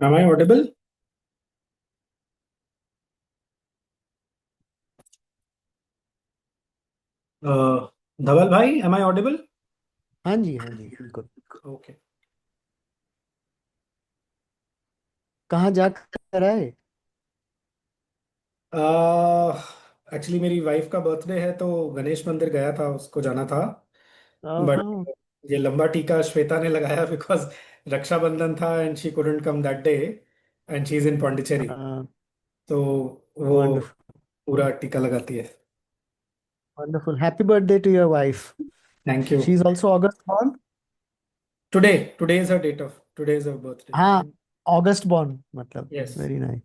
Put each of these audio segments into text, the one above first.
Am I audible? धवल भाई, am I audible? हाँ जी, हाँ जी, बिल्कुल। Okay. कहाँ जा कर आए? एक्चुअली मेरी वाइफ का बर्थडे है तो गणेश मंदिर गया था, उसको जाना था। बट हाँ। ये लंबा टीका श्वेता ने लगाया बिकॉज रक्षाबंधन था and she couldn't come that day and she is in Pondicherry. तो वो वंडरफुल। पूरा टीका लगाती है। Wonderful, happy birthday to your wife. Thank you. She is also August born. Today is her date of today is her birthday. हाँ, August born मतलब। Yes. Very nice.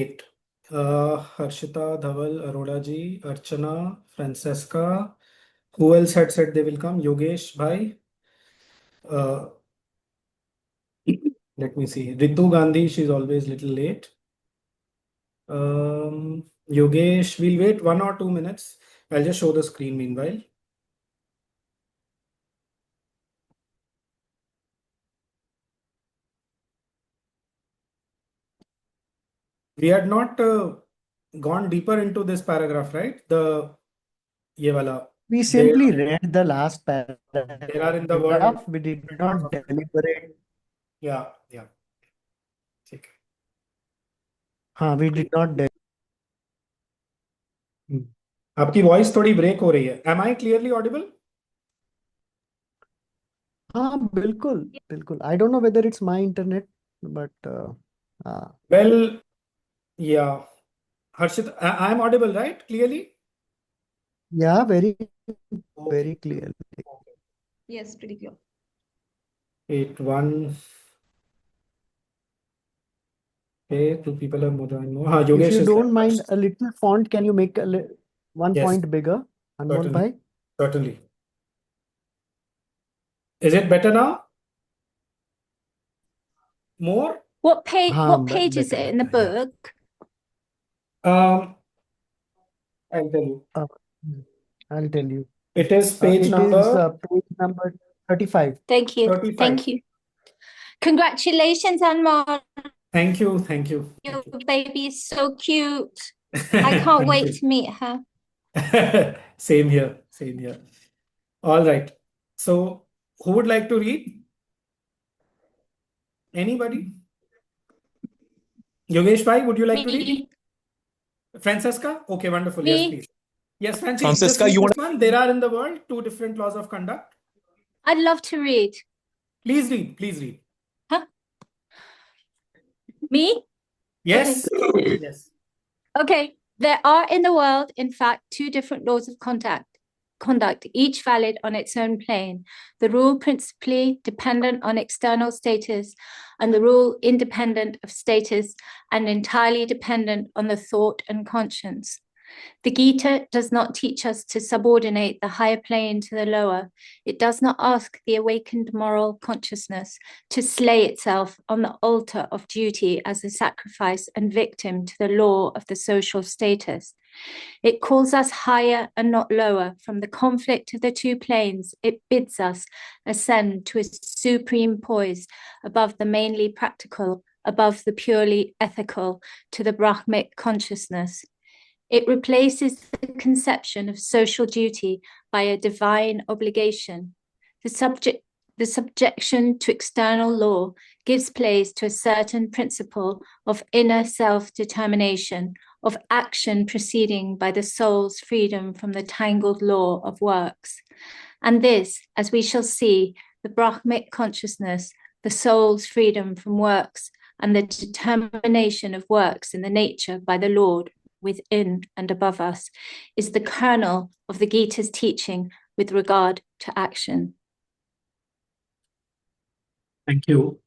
8। Harshita, Dhaval, Arora ji, Archana, Francesca. Who else had said they will come? Yogesh bhai. Uh, let me see. Ritu Gandhi, she's always little late. Yogesh, we'll wait 1 or 2 minutes. I'll just show the screen meanwhile. We had not gone deeper into this paragraph, right? The ye wala. We There, simply read the last there are in the world paragraph. We did different laws not of. deliberate. Yeah, yeah. ठीक हाँ, we है। did not आपकी voice थोड़ी break हो रही है। Am I clearly audible? हाँ, बिल्कुल बिल्कुल। I don't know whether it's my internet, but Well, yeah. Harshit, I am audible, right? Clearly? या very Okay. Very clear. Okay. Yes, pretty clear. 8-1. Okay, two people have more joined more. हाँ, If Yogesh you is there don't mind first. a little font, can you make one Yes, point bigger? Anmol certainly. bhai? Certainly. Is it better now? More? हाँ, What page is better, it in the better, yeah. book? Um, I'll tell you. Uh, I'll tell you. It is page It is number page number 35. Thank you. 35. Thank you. Congratulations, Anmol. Thank you. Thank you. Your Thank you. baby is so cute. I can't Thank wait you. to meet her. Same here. Same here. All right. So, who would like to read? Anybody? Yogesh bhai, would you like to read? Me, Francesca? Okay, wonderful. Yes, me. please. Yes, Francie, just Francesca, read you want this one. There are in the world two different laws of conduct. I'd love to read. Please read. Please read. Huh? Me? Yes. Yes. Okay. There are in the world, in fact, two different laws of conduct, each valid on its own plane. The rule principally dependent on external status, and the rule independent of status and entirely dependent on the thought and conscience. The Gita does not teach us to subordinate the higher plane to the lower. It does not ask the awakened moral consciousness to slay itself on the altar of duty as a sacrifice and victim to the law of the social status. It calls us higher and not lower. From the conflict of the two planes, it bids us ascend to a supreme poise above the mainly practical, above the purely ethical, to the Brahmic consciousness. It replaces the conception of social duty by a divine obligation. The subjection to external law gives place to a certain principle of inner self-determination, of action proceeding by the soul's freedom from the tangled law of works. And this, as we shall see, the Brahmic consciousness, the soul's freedom from works, and the determination of works in the nature by the Lord within and above us, is the kernel of the Gita's teaching with regard to action. Thank you.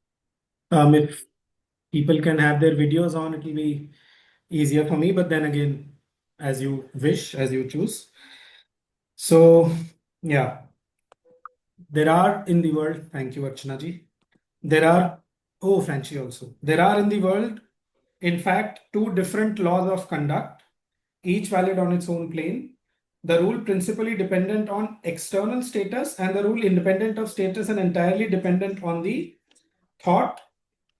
If people can have their videos on, it will be easier for me. But then again, as you wish, as you choose. So, yeah, there are in the world. Thank you, Archana ji. There are, oh, Franchi also. There are in the world, in fact, two different laws of conduct, each valid on its own plane. The rule principally dependent on external status, and the rule independent of status and entirely dependent on the thought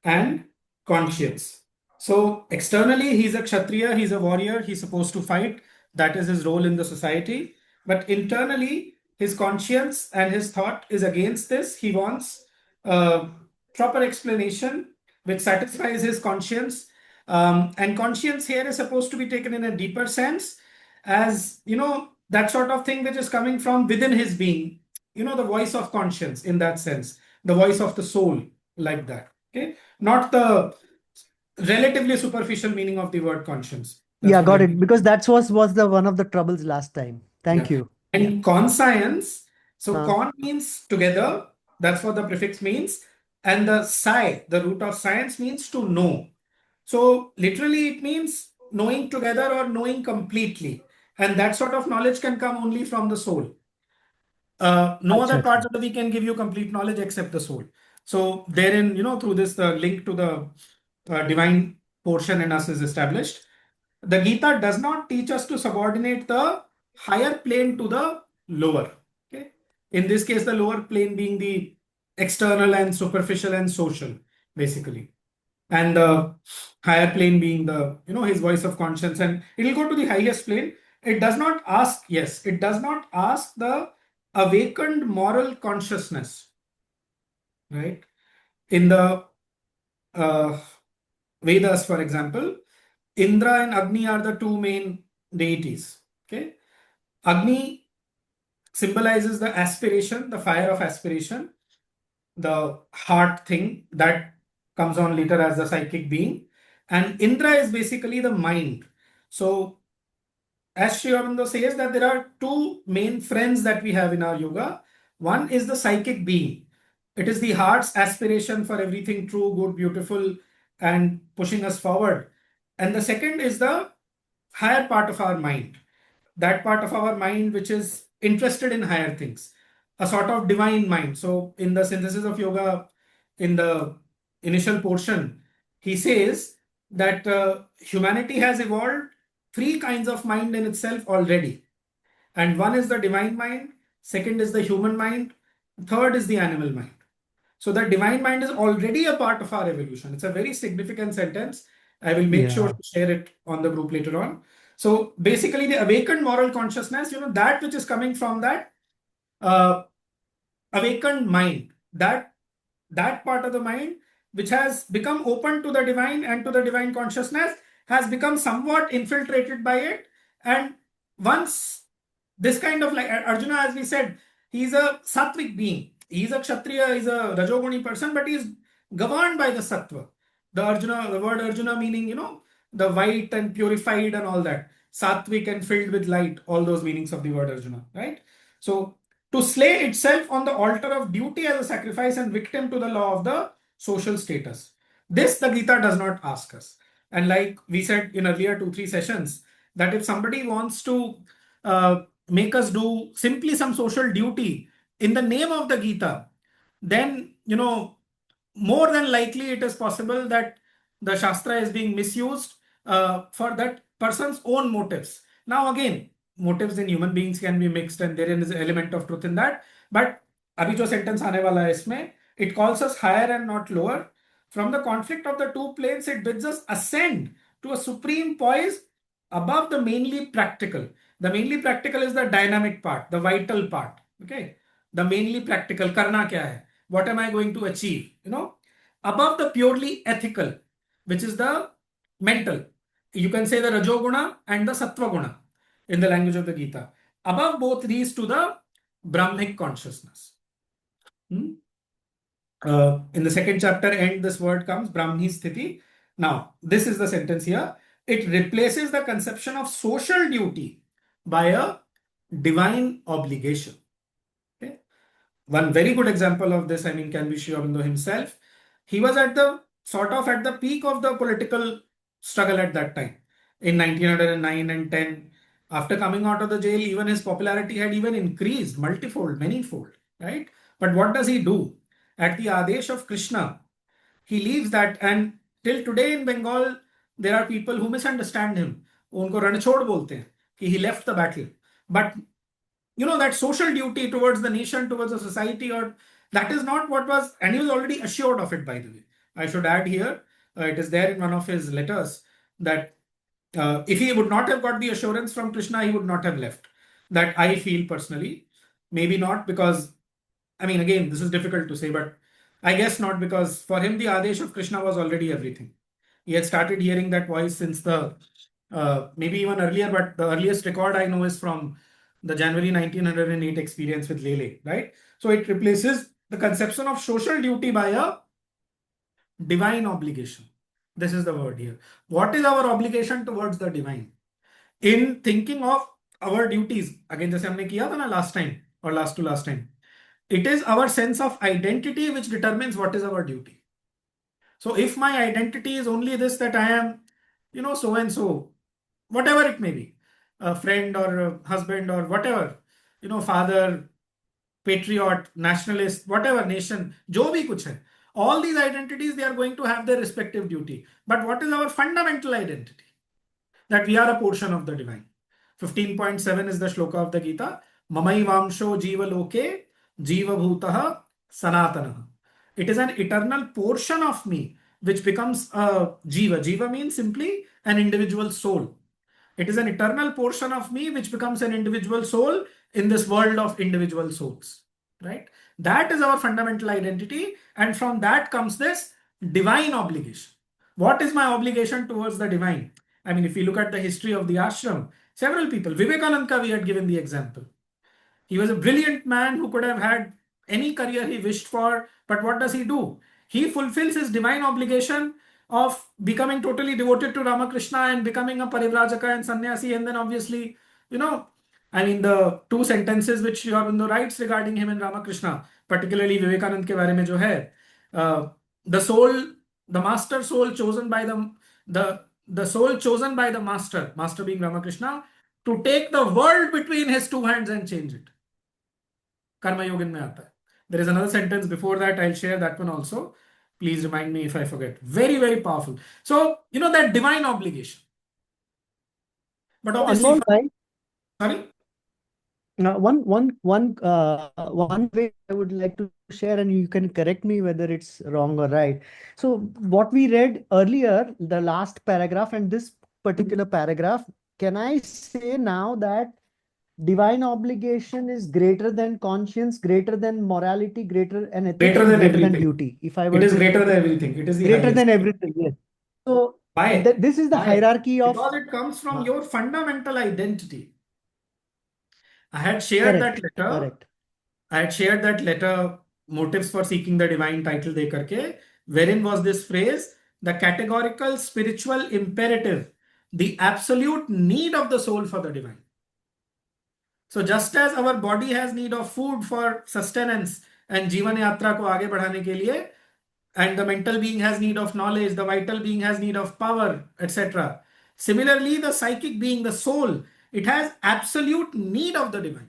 and conscience. So externally, he's a Kshatriya, he's a warrior, he's supposed to fight. That is his role in the society. But internally, his conscience and his thought is against this. He wants a proper explanation which satisfies his conscience. And conscience here is supposed to be taken in a deeper sense, as that sort of thing which is coming from within his being, the voice of conscience in that sense, the voice of the soul, like that. Okay, not the relatively superficial meaning of the word conscience. That's Yeah, what got I it. mean. Because that was the one of the troubles last time. Thank Yeah. you. Yeah. And conscience, so Huh. con means together, that's what the prefix means. And the psi, the root of science, means to know. So literally it means knowing together or knowing completely. And that sort of knowledge can come only from the soul. No Acha, other acha. parts of the we can give you complete knowledge except the soul. So therein, through this, the link to the divine portion in us is established. The Gita does not teach us to subordinate the higher plane to the lower. Okay. In this case, the lower plane being the external and superficial and social, basically. And the higher plane being the, his voice of conscience. And it will go to the highest plane. It does not ask, it does not ask the awakened moral consciousness, right? In the Vedas, for example, Indra and Agni are the two main deities. Okay, Agni symbolizes the aspiration, the fire of aspiration, the heart thing that comes on later as the psychic being, and Indra is basically the mind. So, as Sri Aurobindo says, that there are two main friends that we have in our yoga. One is the psychic being. It is the heart's aspiration for everything true, good, beautiful, and pushing us forward. And the second is the higher part of our mind, that part of our mind which is interested in higher things, a sort of divine mind. So, in the synthesis of yoga, in the initial portion, he says that humanity has evolved three kinds of mind in itself already. And one is the divine mind, second is the human mind, third is the animal mind. So the divine mind is already a part of our evolution. It's a very significant sentence. I will make sure Yeah. to share it on the group later on. So basically, the awakened moral consciousness, that which is coming from that awakened mind, that part of the mind which has become open to the divine and to the divine consciousness, has become somewhat infiltrated by it. And once this kind of, like Arjuna, as we said, he's a sattvic being. He's a Kshatriya, he's a Rajoguni person, but he's governed by the Sattva. The word Arjuna meaning, the white and purified and all that. Sattvic and filled with light, all those meanings of the word Arjuna, right? So, to slay itself on the altar of duty as a sacrifice and victim to the law of the social status. This the Gita does not ask us. And like we said in earlier 2-3 sessions, that if somebody wants to make us do simply some social duty in the name of the Gita, then, more than likely it is possible that the Shastra is being misused for that person's own motives. Now, again, motives in human beings can be mixed and there is an element of truth in that. But abhi jo sentence aane wala hai isme, it calls us higher and not lower. From the conflict of the two planes, it bids us ascend to a supreme poise above the mainly practical. The mainly practical is the dynamic part, the vital part. Okay. The mainly practical, karna kya hai? What am I going to achieve? Above the purely ethical, which is the mental. You can say the Rajoguna and the Sattva Guna in the language of the Gita. Above both these to the Brahmic consciousness. In the second chapter end, this word comes, Brahmi Sthiti. Now, this is the sentence here. It replaces the conception of social duty by a divine obligation. Okay. One very good example of this, can be Sri Aurobindo himself. He was at the peak of the political struggle at that time in 1909 and 10. After coming out of the jail, even his popularity had even increased multifold, manyfold, right? But what does he do? At the Adesh of Krishna, he leaves that, and till today in Bengal, there are people who misunderstand him. उनको रणछोड़ बोलते हैं कि he left the battle. But that social duty towards the nation, towards the society, or that is not what was, and he was already assured of it, by the way. I should add here, it is there in one of his letters that if he would not have got the assurance from Krishna, he would not have left. That I feel personally. Maybe not because, I mean, again, this is difficult to say, but I guess not, because for him, the Adesh of Krishna was already everything. He had started hearing that voice since the, maybe even earlier, but the earliest record I know is from the January 1908 experience with Lele, right? So it replaces the conception of social duty by a divine obligation. This is the word here. What is our obligation towards the divine? In thinking of our duties, again, जैसे हमने किया था ना last time or last to last time, it is our sense of identity which determines what is our duty. So if my identity is only this, that I am, so and so, whatever it may be, a friend or a husband or whatever, father, patriot, nationalist, whatever, nation, jo bhi kuch hai, all these identities, they are going to have their respective duty. But what is our fundamental identity? That we are a portion of the divine. 15.7 is the shloka of the Gita. Mamai vamsho jiva loke jiva bhutaha sanatana. It is an eternal portion of me which becomes a jiva. Jiva means simply an individual soul. It is an eternal portion of me which becomes an individual soul in this world of individual souls. Right? That is our fundamental identity. And from that comes this divine obligation. What is my obligation towards the divine? I mean, if you look at the history of the ashram, several people, Vivekananda, we had given the example. He was a brilliant man who could have had any career he wished for, but what does he do? He fulfills his divine obligation of becoming totally devoted to Ramakrishna and becoming a Parivrajaka and sannyasi, and then obviously, the two sentences which Sri Aurobindo writes regarding him and Ramakrishna, particularly Vivekananda ke bare mein jo hai, the soul, the master soul chosen by the soul chosen by the master being Ramakrishna, to take the world between his two hands and change it. Karma Yogin mein aata hai. There is another sentence before that. I'll share that one also. Please remind me if I forget. Very, very powerful. So, that divine obligation. But obviously, Anmol bhai, sorry? One way I would like to share, and you can correct me whether it's wrong or right. So what we read earlier, the last paragraph and this particular paragraph, can I say now that divine obligation is greater than conscience, greater than morality, greater and ethics, Greater than greater than everything. duty? If I were It is to greater than everything. It is the greater highest. than everything, yes. So Why? this is the Why? hierarchy of Because it comes from your fundamental identity. I had shared that letter. correct. I had shared that letter, Motives for Seeking the Divine, title de karke, wherein was this phrase, the categorical spiritual imperative, the absolute need of the soul for the divine. So just as our body has need of food for sustenance and जीवन यात्रा को आगे बढ़ाने के लिए, and the mental being has need of knowledge, the vital being has need of power, etc. Similarly, the psychic being, the soul, it has absolute need of the divine.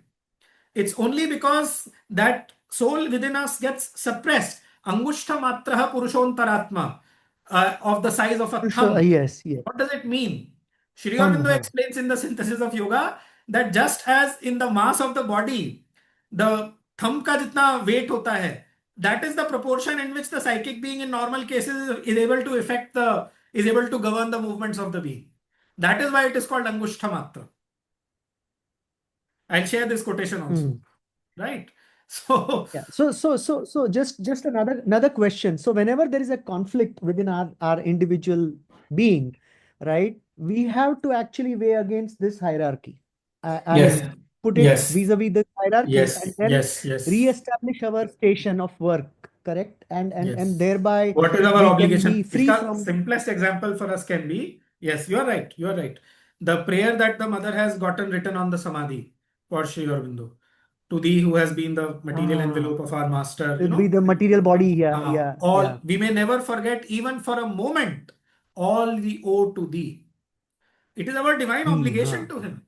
It's only because that soul within us gets suppressed. Angushta matraha purushontaratma, of the size of a thumb. Yes. What does it mean? Sri Thumb, Aurobindo explains in the Synthesis of Yoga that just as in the mass of the body, the thumb ka jitna weight hota hai, that is the proportion in which the psychic being in normal cases is able to govern the movements of the being. That is why it is called Angushta Matra. I'll share this quotation also. Right? So yeah. So just another question. So whenever there is a conflict within our individual being, right, we have to actually weigh against this hierarchy. yes, And put it yes, vis-a-vis the hierarchy, yes, and then yes, yes. re-establish our station of work, correct? And Yes. thereby What is our we can obligation? be free Iska from simplest example for us can be, yes, you are right. You are right. The prayer that the mother has gotten written on the Samadhi for Sri Aurobindo. To thee who has been the material envelope of our master, will be the material body. Yeah. we may never forget even for a moment all we owe to thee. It is our divine obligation to him.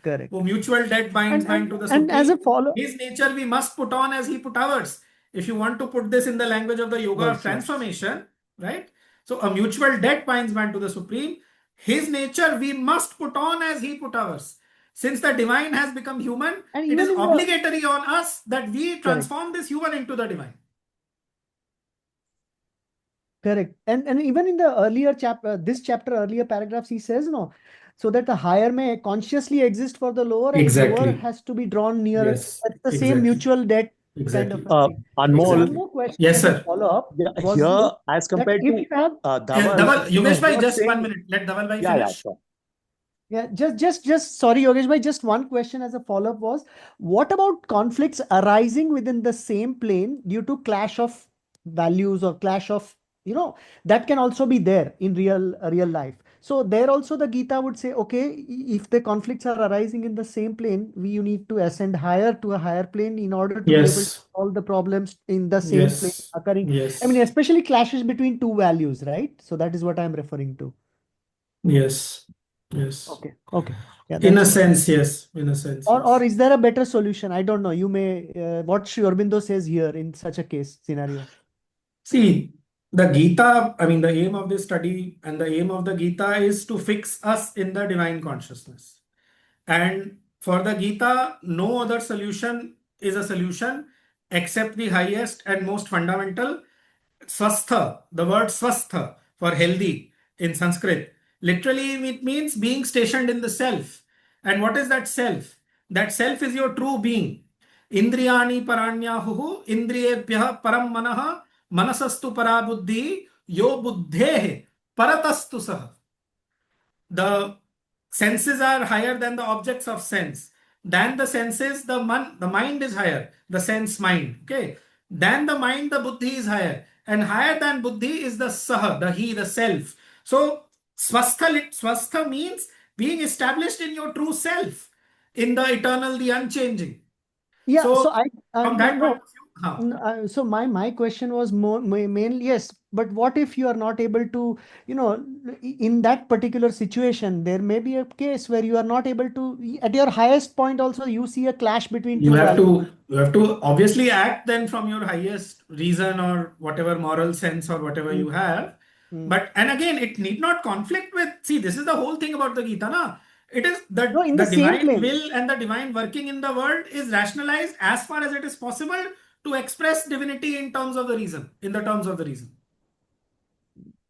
Correct. वो mutual debt binds man to the And as a Supreme. follow, His nature we must put on as he put ours. If you want to put this in the language of the yoga of yes. transformation, right? So a mutual debt binds man to the Supreme. His nature we must put on as he put ours. Since the divine has become human, And it even is in the- obligatory on us that we transform this human into the divine. Correct. And even in the earlier chapter, this chapter, earlier paragraphs, he says no, so that the higher may consciously exist for the lower, and lower Exactly. has to be drawn near. Yes, It's the same exactly. mutual debt kind Exactly. of a thing. Anmol, One Exactly. more question Yes, as a sir. follow-up yeah, was here this, as that compared if to you have Dhaval, Dhaval, Yogesh bhai, you're just saying, 1 minute. Let Dhaval bhai yeah, finish. sure. Yeah, just sorry, Yogesh bhai, just one question as a follow-up was, what about conflicts arising within the same plane due to clash of values or clash of, that can also be there in real life. So there also the Gita would say, okay, if the conflicts are arising in the same plane, you need to ascend higher to a higher plane in order to be able to Yes, solve the problems in the same plane yes, occurring. I mean, yes, especially clashes between two values, right? So that is what I'm referring to. yes, yes. Okay, okay. Yeah, In a that's sense, yes. In a sense, or yes. is there a better solution? I don't know. You may what Sri Aurobindo says here in such a case scenario. See, the Gita, I mean, the aim of this study and the aim of the Gita is to fix us in the divine consciousness. And for the Gita, no other solution is a solution except the highest and most fundamental swastha. The word swastha for healthy in Sanskrit literally it means being stationed in the self. And what is that self? That self is your true being. Indriyani paranyahuhu indriyebhyah param manaha manasastu parabuddhi yo buddhehe paratastu sah. The senses are higher than the objects of sense. Than the senses, the mind is higher, the sense mind. Okay. Than the mind, the buddhi is higher. And higher than buddhi is the saha, the he, the self. So swastha means being established in your true self, in the eternal, the unchanging. Yeah. So So I from no that no. point of view, So my question was mainly yes, but what if you are not able to, in that particular situation, there may be a case where you are not able to, at your highest point also, you see a clash between you two have values. to obviously act then from your highest reason or whatever moral sense or whatever you have. Mm. But and again, it need not conflict with. See, this is the whole thing about the Gita, na? It is No, in the the same divine plane. will and the divine working in the world is rationalized as far as it is possible to express divinity in terms of the reason, in the terms of the reason.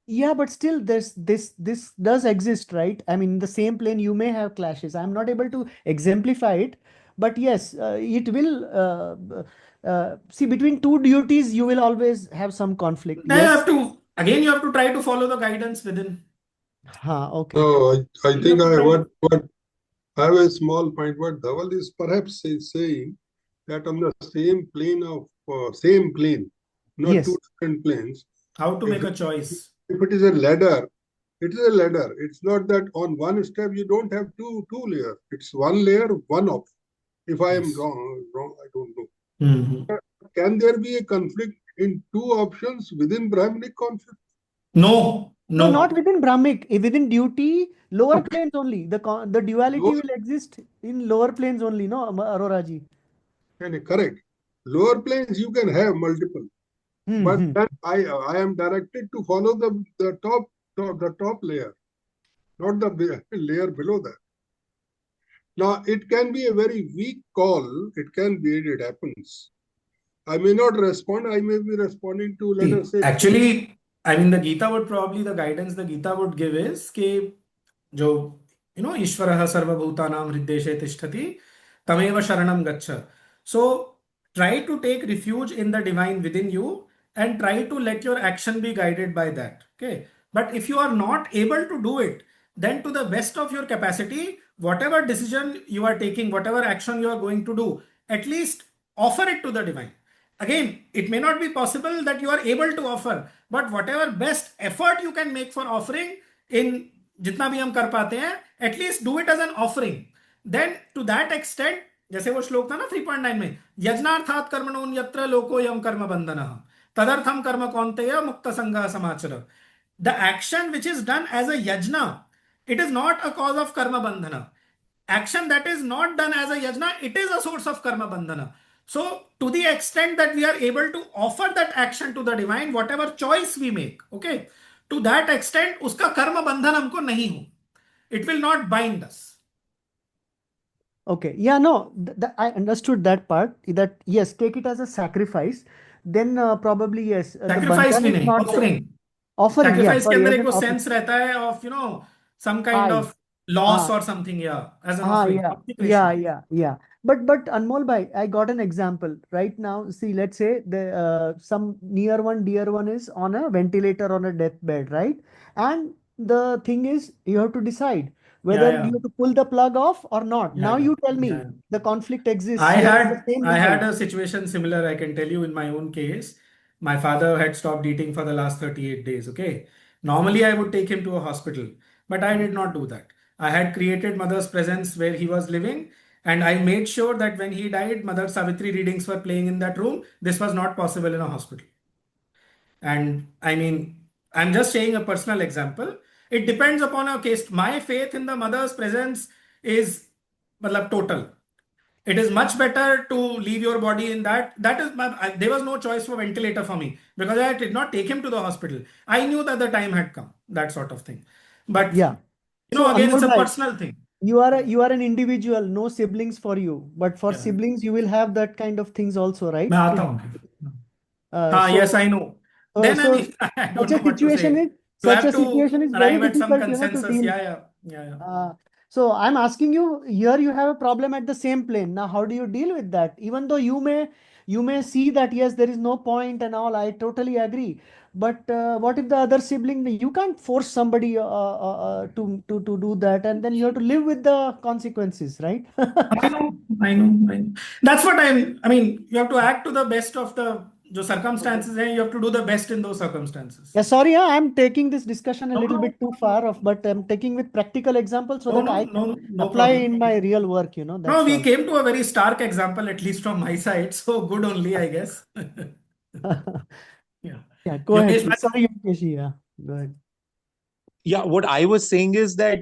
Yeah, but still this does exist, right? I mean, in the same plane, you may have clashes. I'm not able to exemplify it, but yes, it will see between two duties, you will always have some conflict. Then you have Yes. to again you have to try to follow the guidance within. Okay. No, I You think have to try to- I have a small point. What Dhaval is perhaps saying that on the same plane same plane, not Yes. two different planes. how to If make a it- choice. If it is a ladder, it is a ladder. It's not that on one step you don't have two layers. It's one layer, one option. If I am Yes. wrong, I don't know. Mhm. Can there be a conflict in two options within Brahminic concept? No, No, no. not within Brahmic, within duty, lower planes only. The duality Lower- will exist in lower planes only, no, Arora ji? Correct. Lower planes you can have multiple. But then I am directed to follow the top layer, not the layer below that. Now it can be a very weak call. It happens. I may not respond. I may be responding to, let us say, Actually, I mean, the Gita would probably, the guidance the Gita would give is कि जो ईश्वरः सर्वभूतानां हृद्देशे तिष्ठति तमेव शरणं गच्छ. So try to take refuge in the divine within you and try to let your action be guided by that. Okay. But if you are not able to do it, then to the best of your capacity, whatever decision you are taking, whatever action you are going to do, at least offer it to the divine. Again, it may not be possible that you are able to offer, but whatever best effort you can make for offering in जितना भी हम कर पाते हैं, at least do it as an offering. Then to that extent, जैसे वो श्लोक था ना 3.9 में, यज्ञार्थात् कर्मणोन यत्र लोको यम कर्म बंधनः तदर्थम कर्म कौन्तेय मुक्त संगः समाचर. The action which is done as a yajna, it is not a cause of karma bandhana. Action that is not done as a yajna, it is a source of karma bandhana. So to the extent that we are able to offer that action to the divine, whatever choice we make, okay, to that extent uska karma bandhan humko nahi ho. It will not bind us. Okay. Yeah, no, I understood that part. That yes, take it as a sacrifice. Then probably yes, the Sacrifice bandhan bhi is nahi, not there. offering. Offering, yeah, Sacrifice के sorry, अंदर as एक an वो offering. sense रहता है of some kind Hi. of loss हाँ or something, yeah, as an हाँ, offering, yeah, consecration. yeah. But Anmol bhai, I got an example right now. See, let's say some near one, dear one is on a ventilator on a deathbed, right? And the thing is, you have to decide whether Yeah. you have to pull the plug off or not. Now Yeah. you tell me, Yeah. the conflict exists. I Here is the had same I had result. a situation similar, I can tell you in my own case. My father had stopped eating for the last 38 days. Okay. Normally I would take him to a hospital, but I did not do that. I had created mother's presence where he was living, and I made sure that when he died, Mother Savitri readings were playing in that room. This was not possible in a hospital. And I mean, I'm just saying a personal example. It depends upon a case. My faith in the mother's presence is matlab, total. It is much better to leave your body in that. That is, there was no choice for ventilator for me because I did not take him to the hospital. I knew that the time had come, that sort of thing. But Yeah. So again, it's Anmol a bhai, personal thing. you are an individual, no siblings for you. But for Yeah. siblings, you will have that kind of things also, right? मैं आता हूँ. हाँ, yes, So I know. Then I so mean, I don't such know a what to situation say. is You such have a to situation is very arrive at some difficult, to consensus. deal. Yeah. So I'm asking you here, you have a problem at the same plane. Now, how do you deal with that? Even though you may see that yes, there is no point and all, I totally agree. But what if the other sibling, you can't force somebody to do that, and then you have to live with the consequences, right? I know. That's what I mean, you have to act to the best of the circumstances, and you have to do the best in those circumstances. Yeah, sorry, I'm taking this discussion a little No, bit too far off, but I'm taking with practical examples so that I can no apply problem. in my real work, No, that's we all. came to a very stark example, at least from my side. So good only, I guess. Yeah. Yeah, go ahead, Yogesh, please. Sorry, Yogesh, yeah, go ahead. Yeah, what I was saying is that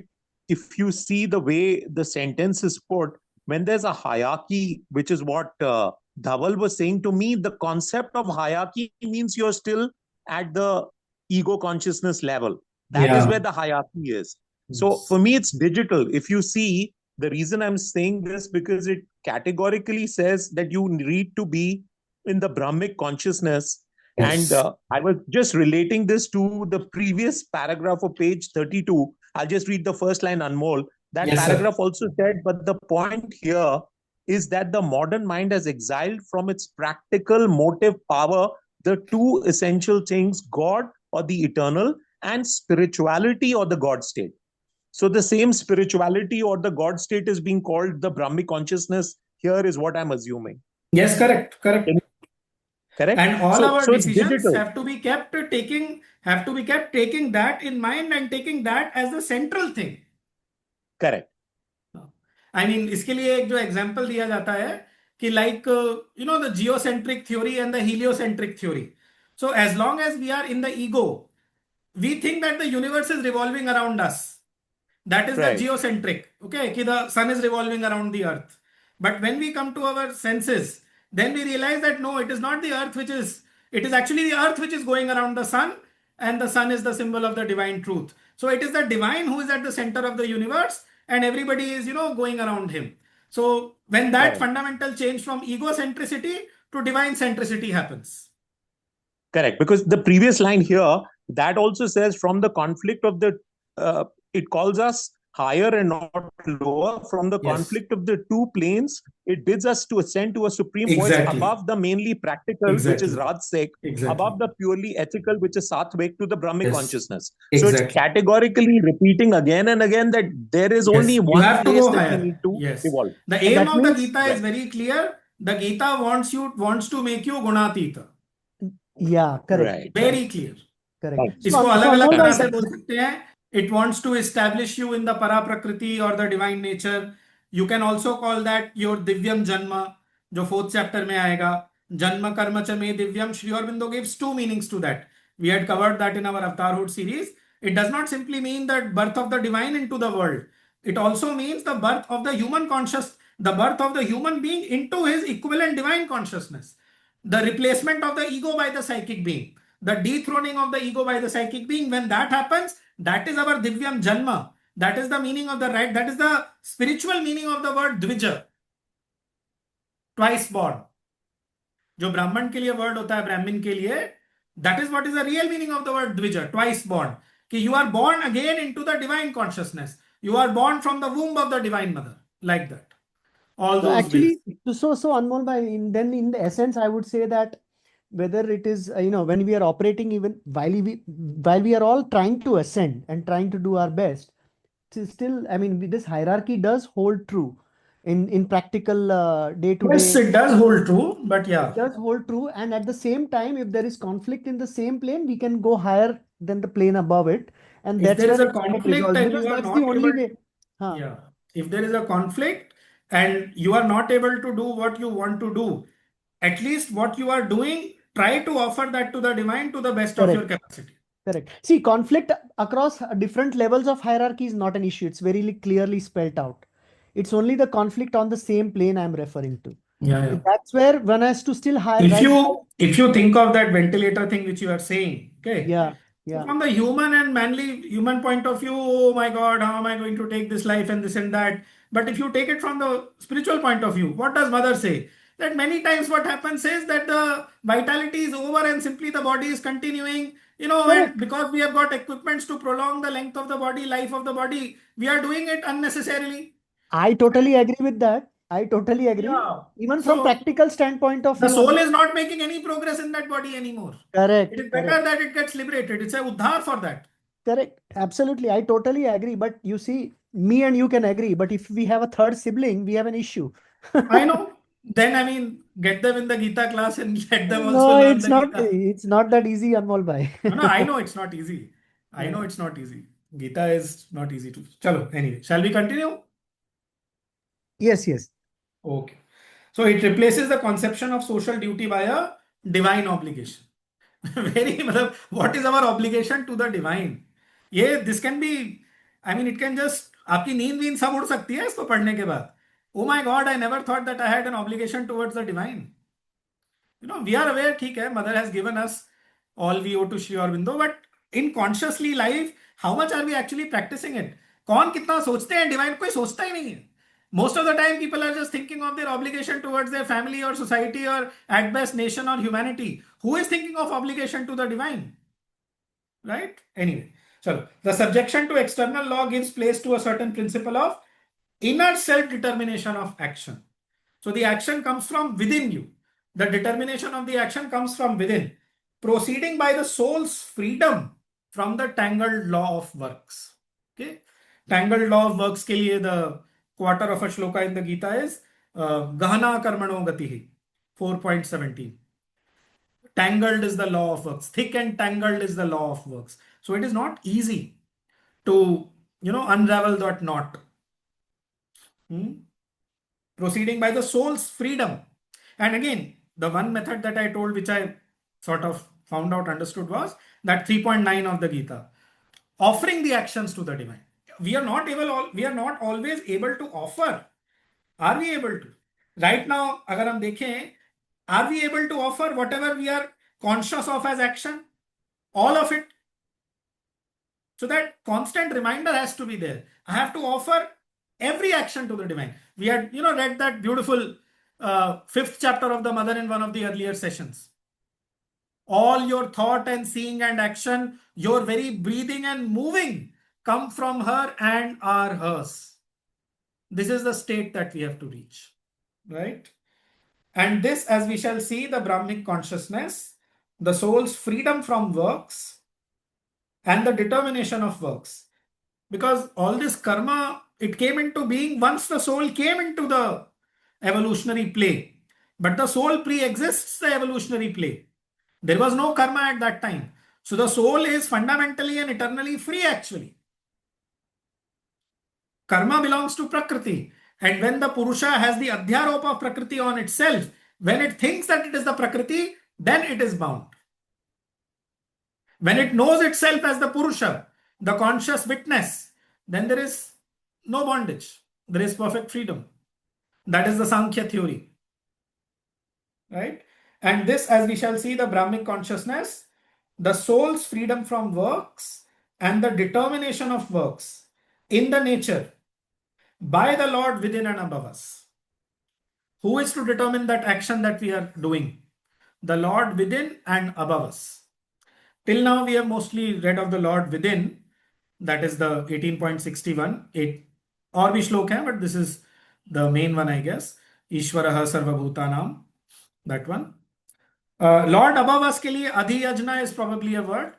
if you see the way the sentence is put, when there's a hierarchy, which is what Dhaval was saying to me, the concept of hierarchy means you're still at the ego consciousness level. That is where the hierarchy is. So for me, it's digital. If you see, the reason I'm saying this because it categorically says that you need to be in the Brahmic consciousness. Yes. And I was just relating this to the previous paragraph of page 32. I'll just read the first line, Anmol. That Yes, sir. paragraph also said, but the point here is that the modern mind has exiled from its practical motive power the two essential things, God or the eternal, and spirituality or the God state. So the same spirituality or the God state is being called the Brahmic consciousness here is what I'm assuming. Yes, correct. Correct? And all So our it's decisions digital. have to be kept taking that in mind and taking that as the central thing. Correct. I mean, इसके लिए एक जो example दिया जाता है कि like the geocentric theory and the heliocentric theory. So as long as we are in the ego, we think that the universe is revolving around us. That is Right. the geocentric. Okay, कि the sun is revolving around the earth. But when we come to our senses, then we realize that no, it is not the earth it is actually the earth which is going around the sun, and the sun is the symbol of the divine truth. So it is the divine who is at the center of the universe, and everybody is, going around him. So when that Correct. fundamental change from egocentricity to divine centricity happens. Correct. Because the previous line here, that also says from the conflict of the, it calls us higher and not lower. From the Yes. conflict of the two planes, it bids us to ascend to a supreme Exactly. voice above the mainly practical, which is Exactly. Rajasic, Exactly. above the purely ethical, which is Sattvic, to the Brahmic Yes. consciousness. So Exactly. it's categorically repeating again and again that there is Yes, only you one have to place go that higher. we need to Yes. evolve. The And aim that of the means- Gita is Right. very clear. The Gita wants to make you gunatita. Yeah, correct. Right. Very clear. Correct. Right. So, इसको so अलग अलग Anmol तरह bhai, से बोल सकते हैं. It wants to establish you in the para prakriti or the divine nature. You can also call that your divyam janma, जो 4th chapter में आएगा. Janma karma cha me divyam. Sri Aurobindo gives two meanings to that. We had covered that in our Avatarhood series. It does not simply mean that birth of the divine into the world. It also means the birth of the birth of the human being into his equivalent divine consciousness. The replacement of the ego by the psychic being. The dethroning of the ego by the psychic being. When that happens, that is our divyam janma. That is the meaning of that is the spiritual meaning of the word dvija. Twice born. जो ब्राह्मण के लिए word होता है ब्राह्मण के लिए, That is what is the real meaning of the word Dvija, twice born. You are born again into the divine consciousness. You are born from the womb of the divine mother, like that. All So those ways. actually, so Anmol bhai, then in the essence, I would say that whether it is, when we are operating, even while we are all trying to ascend and trying to do our best, still, I mean, this hierarchy does hold true in practical day to Yes, day. it does hold true, but yeah. It does hold true, and at the same time, if there is conflict in the same plane, we can go higher than the plane above it, and If that's there is where a it get conflict resolved, and because you are that's the not only able, way. Huh. yeah, if there is a conflict and you are not able to do what you want to do, at least what you are doing, try to offer that to the divine to the best of your Correct. capacity. Correct. See, conflict across different levels of hierarchy is not an issue. It's very clearly spelled out. It's only the conflict on the same plane I'm referring to. Yeah, yeah. That's where one has to still If you think of that ventilator thing which you are saying, okay. Yeah, So yeah. from the human and manly human point of view, oh my God, how am I going to take this life and this and that? But if you take it from the spiritual point of view, what does Mother say? That many times what happens is that the vitality is over and simply the body is continuing, and Correct. because we have got equipments to prolong the length of the body, life of the body, we are doing it unnecessarily. I totally agree with that. I totally agree. Yeah. Even from So practical standpoint of the view, soul is not making any progress in that body anymore. It correct, is better correct, that it gets liberated. It's a uddhar for that. correct. Absolutely. I totally agree. But you see, me and you can agree. But if we have a third sibling, we have an issue. I know. Then, I mean, get them in the Gita class and let them also No, learn it's the not. Gita. It's not that easy, Anmol bhai. No, I know it's not easy. I know Yeah. it's not easy. Gita is not easy to. Chalo, anyway, shall we continue? Yes, yes. Okay. So it replaces the conception of social duty by a divine obligation. What is our obligation to the divine? This can be, I mean, it can just, आपकी नींद वींद सब उड़ सकती है इसको पढ़ने के बाद. Oh my God, I never thought that I had an obligation towards the divine. We are aware, ठीक है, Mother has given us all we owe to Sri Aurobindo, but in consciously life, how much are we actually practicing it? कौन कितना सोचते हैं divine? कोई सोचता ही नहीं है. Most of the time, people are just thinking of their obligation towards their family or society or at best nation or humanity. Who is thinking of obligation to the divine? Right? Anyway, so the subjection to external law gives place to a certain principle of inner self-determination of action. So the action comes from within you. The determination of the action comes from within, proceeding by the soul's freedom from the tangled law of works. Okay, tangled law of works के लिए the quarter of a shloka in the Gita is Gahana Karmano Gatihi 4.17. Tangled is the law of works. Thick and tangled is the law of works. So it is not easy to unravel that knot. Proceeding by the soul's freedom. And again, the one method that I told, which I sort of found out, understood, was that 3.9 of the Gita, offering the actions to the divine. We are not always able to offer. Are we able to? Right now, agar hum dekhein, are we able to offer whatever we are conscious of as action? All of it. So that constant reminder has to be there. I have to offer every action to the divine. We had, read that beautiful 5th chapter of the Mother in one of the earlier sessions. All your thought and seeing and action, your very breathing and moving come from her and are hers. This is the state that we have to reach, right? And this, as we shall see, the Brahmic consciousness, the soul's freedom from works and the determination of works. Because all this karma, it came into being once the soul came into the evolutionary play. But the soul pre-exists the evolutionary play. There was no karma at that time. So the soul is fundamentally and eternally free actually. Karma belongs to Prakriti. And when the Purusha has the Adhyaropa of Prakriti on itself, when it thinks that it is the Prakriti, then it is bound. When it knows itself as the Purusha, the conscious witness, then there is no bondage. There is perfect freedom. That is the Sankhya theory. Right? And this, as we shall see, the Brahmic consciousness, the soul's freedom from works and the determination of works in the nature by the Lord within and above us. Who is to determine that action that we are doing? The Lord within and above us. till now we have mostly read of the Lord within. That is the 18.61. और भी श्लोक है, but this is the main one, I guess. ईश्वरः सर्वभूतानां, that one. Lord above us के लिए adhiyajna is probably a word,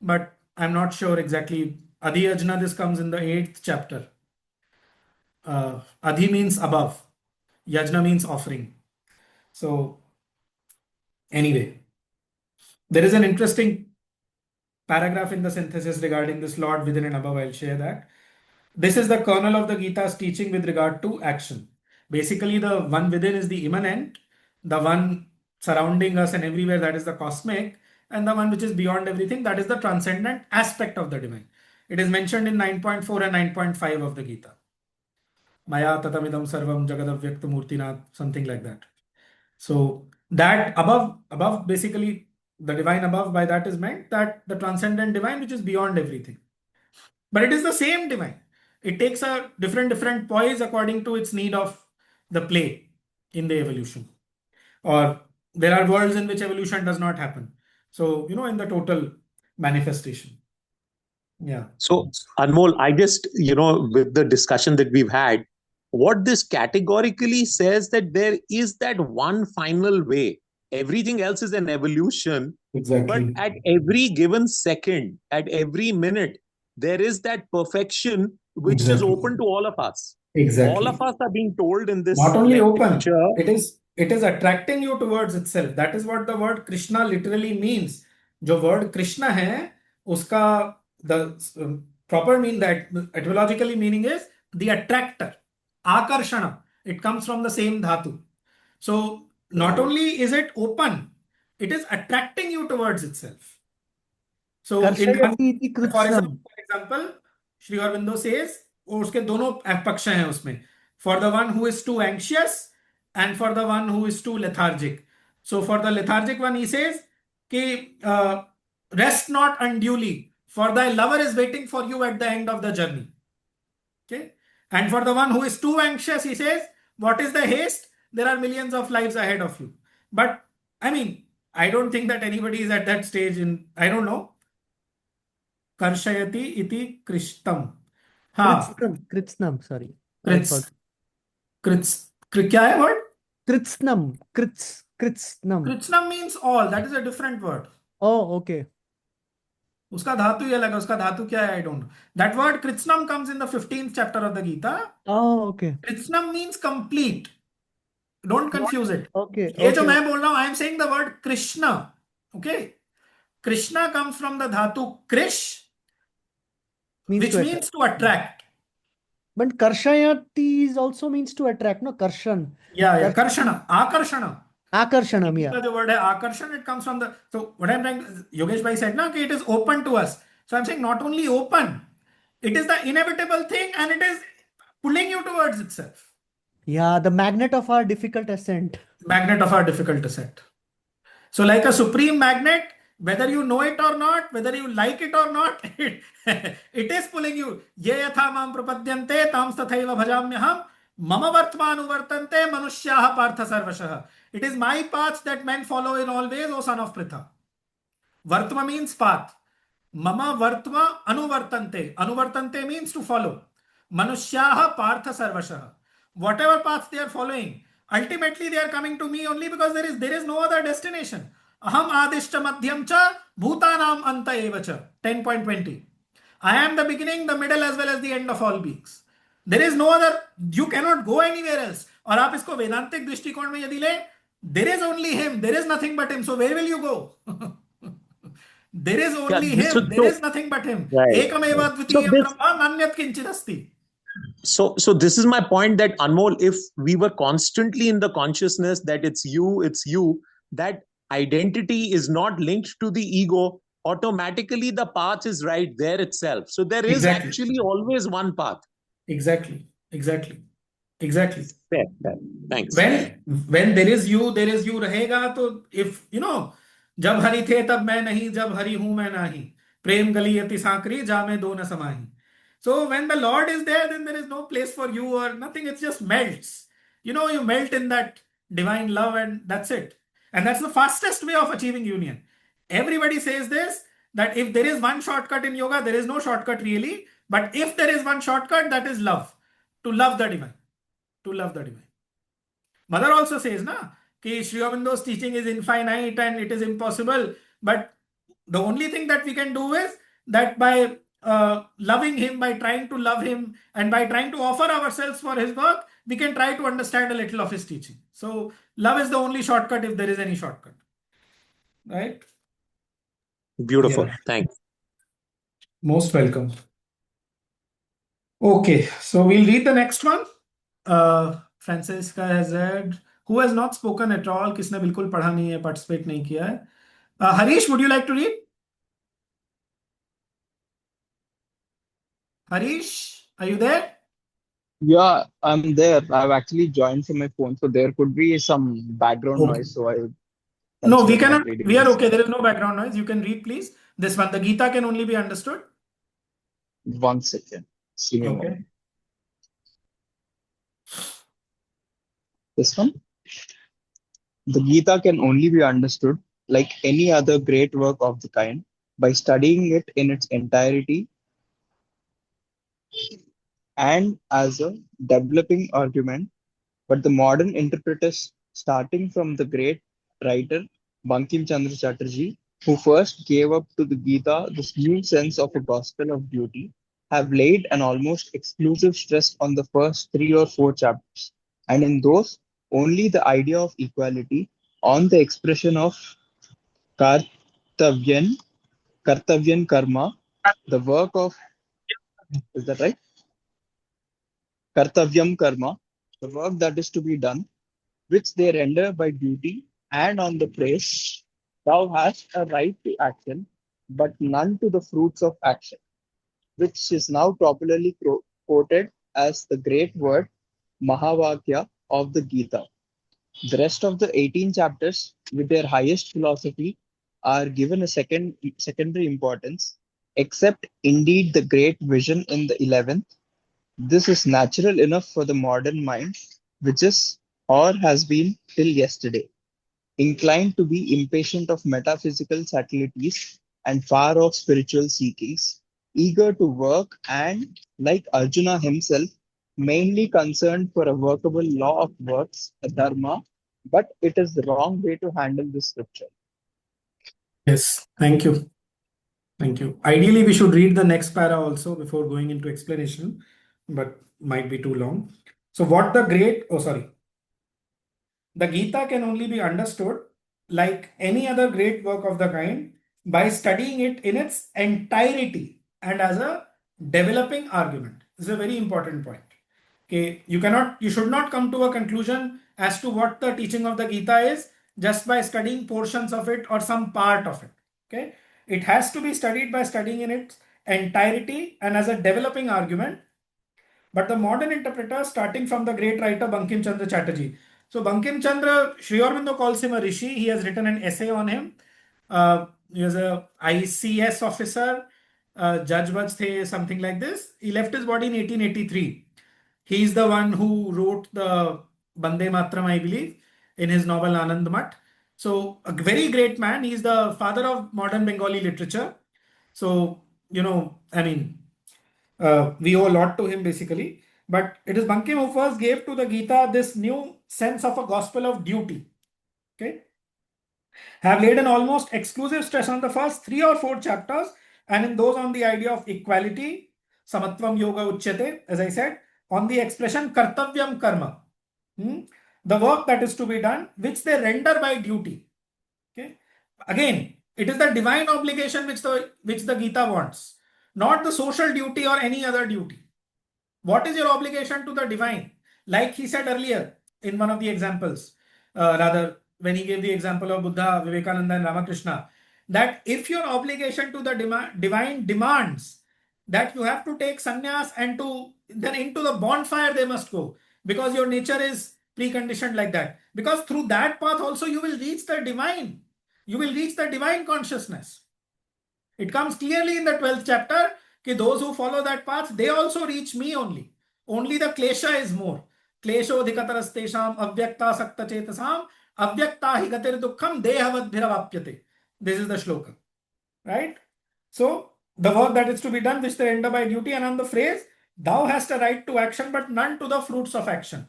but I'm not sure exactly. Adhiyajna, this comes in the 8th chapter. Adhi means above. Yajna means offering. So anyway, there is an interesting paragraph in the synthesis regarding this Lord within and above. I'll share that. This is the kernel of the Gita's teaching with regard to action. Basically, the one within is the immanent, the one surrounding us and everywhere, that is the cosmic, and the one which is beyond everything, that is the transcendent aspect of the divine. It is mentioned in 9.4 and 9.5 of the Gita. Maya tatamidam sarvam jagadavyakta murtina, something like that. So that above, basically the divine above, by that is meant that the transcendent divine which is beyond everything. But it is the same divine. It takes a different poise according to its need of the play in the evolution. Or there are worlds in which evolution does not happen. So, in the total manifestation. Yeah. So, Anmol, I just, with the discussion that we've had, what this categorically says that there is that one final way. Everything else is an evolution. Exactly. But at every given second, at every minute, there is that perfection which is Exactly. open to all of us. Exactly. All of us are being told in this Not only open, lecture. it is attracting you towards itself. That is what the word Krishna literally means. जो word Krishna है, उसका the proper mean, that etymologically meaning is the attractor. Akarshana. It comes from the same dhatu. So not only is it open, it is attracting you towards itself. So Karshayati iti for kritsam. example, Sri Aurobindo says, और उसके दोनों पक्ष हैं उसमें, for the one who is too anxious and for the one who is too lethargic. So for the lethargic one, he says कि rest not unduly, for thy lover is waiting for you at the end of the journey. Okay. And for the one who is too anxious, he says, what is the haste? There are millions of lives ahead of you. But I mean, I don't think that anybody is at that stage in, I don't know. Karshayati iti krishtam. हाँ, Kritsnam, sorry. क्या है word? Kritsnam. Kritsnam. Kritsnam means all. That is a different word. Oh, okay. उसका धातु ही अलग है. उसका धातु क्या है? I don't know. That word Kritsnam comes in the 15th chapter of the Gita. Oh, okay. Kritsnam means complete. Don't confuse it. Okay. ये जो मैं बोल रहा हूँ, I am saying the word Krishna. Okay. Krishna comes from the dhatu Krish, which means to attract. But Karshayati is also means to attract, no? Karshan. Yeah. Karshana. Akarshana. Akarshanam, yeah. The word akarshan, it comes from the, so what I'm trying, Yogesh Bhai said, it is open to us. So I'm saying not only open, it is the inevitable thing and it is pulling you towards itself. Yeah, the magnet of our difficult ascent. Magnet of our difficult ascent. So like a supreme magnet, whether you know it or not, whether you like it or not, it is pulling you. Ye yatha mam prapadyante tam tathaiva bhajamyaham mama vartmanu vartante manushyaha partha sarvashah. It is my path that men follow in all ways, O son of Pritha. Vartma means path. Mama vartma anuvartante. Anuvartante means to follow. Manushyaha partha sarvashah. Whatever path they are following, ultimately they are coming to me only because there is no other destination. Aham adishcha madhyam cha bhutanam anta eva cha. 10.20. I am the beginning, the middle as well as the end of all beings. There is no other, you cannot go anywhere else. और आप इसको वेदांतिक दृष्टिकोण में यदि ले, there is only him, there is nothing but him. So where will you go? There is only him, there is nothing but him. Ekameva dvitiyam brahma nanyat kinchid asti. So this is my point, that Anmol, if we were constantly in the consciousness that it's you, that identity is not linked to the ego, automatically the path is right there itself. So there is actually always one path. Exactly. Fair. Thanks. When there is you रहेगा. तो if जब हरि थे तब मैं नहीं, जब हरि हूं मैं नाही, प्रेम गली अति सांकरी जामे दो न समाही. So when the Lord is there, then there is no place for you or nothing. It just melts. You melt in that divine love and that's it. And that's the fastest way of achieving union. Everybody says this, that if there is one shortcut in yoga, there is no shortcut really. But if there is one shortcut, that is love. To love the divine. To love the divine. Mother also says, na, कि Sri Aurobindo's teaching is infinite and it is impossible. But the only thing that we can do is that by loving him, by trying to love him, and by trying to offer ourselves for his work, we can try to understand a little of his teaching. So love is the only shortcut if there is any shortcut. Right? Beautiful. Yeah. Thanks. Most welcome. Okay, so we'll read the next one. Francisca has said, who has not spoken at all? किसने बिल्कुल पढ़ा नहीं है, participate नहीं किया है? Harish, would you like to read? Harish, are you there? Yeah, I'm there. I've actually joined from my phone, so there could be some background Okay. noise. So I No, we consider not cannot. reading We are this. okay. There is no background noise. You can read, please. This one, the Gita can only be understood. 1 second. See me a Okay. moment. This one. The Gita can only be understood, like any other great work of the kind, by studying it in its entirety and as a developing argument. But the modern interpreters, starting from the great writer Bankim Chandra Chatterjee, who first gave up to the Gita this new sense of a gospel of duty, have laid an almost exclusive stress on the first 3 or 4 chapters, and in those, only the idea of equality, on the expression of Kartavyan Karma, the work of, is that right? Kartavyam Karma, the work that is to be done, which they render by duty, and on the phrase, thou hast a right to action, but none to the fruits of action, which is now popularly quoted as the great word Mahavakya of the Gita. The rest of the 18 chapters, with their highest philosophy, are given a secondary importance, except indeed the great vision in the 11th. This is natural enough for the modern mind, which is or has been till yesterday inclined to be impatient of metaphysical subtleties and far off spiritual seekings, eager to work and, like Arjuna himself, mainly concerned for a workable law of works, a dharma, but it is the wrong way to handle this scripture. Yes. Thank you. Thank you. Ideally, we should read the next para also before going into explanation, but might be too long. So what the Gita can only be understood like any other great work of the kind by studying it in its entirety and as a developing argument. This is a very important point. Okay, you should not come to a conclusion as to what the teaching of the Gita is just by studying portions of it or some part of it. Okay, it has to be studied by studying in its entirety and as a developing argument. But the modern interpreter, starting from the great writer Bankim Chandra Chatterjee. So Bankim Chandra, Sri Aurobindo calls him a rishi. He has written an essay on him. He was a ICS officer, Judge Vaj something like this. He left his body in 1883. He's the one who wrote the Bande Matram, I believe, in his novel Anand Mat. So a very great man. He's the father of modern Bengali literature. So, we owe a lot to him basically. But it is Bankim who first gave to the Gita this new sense of a gospel of duty. Okay. Have laid an almost exclusive stress on the first 3 or 4 chapters, and in those on the idea of equality, Samatvam Yoga Uchyate, as I said, on the expression Kartavyam Karma, the work that is to be done, which they render by duty. Okay. Again, it is the divine obligation which the Gita wants, not the social duty or any other duty. What is your obligation to the divine? Like he said earlier in one of the examples, rather when he gave the example of Buddha, Vivekananda and Ramakrishna, that if your obligation to the divine demands that you have to take sannyas and then into the bonfire they must go, because your nature is preconditioned like that. Because through that path also you will reach the divine. You will reach the divine consciousness. It comes clearly in the 12th chapter that those who follow that path, they also reach me only. Only the klesha is more. Klesho dhikatarastesham avyakta sakta chetasam avyakta hi gatir dukkham dehavadbhiravapyate. This is the shloka. Right? So the work that is to be done, which they render by duty, and on the phrase, thou hast a right to action, but none to the fruits of action.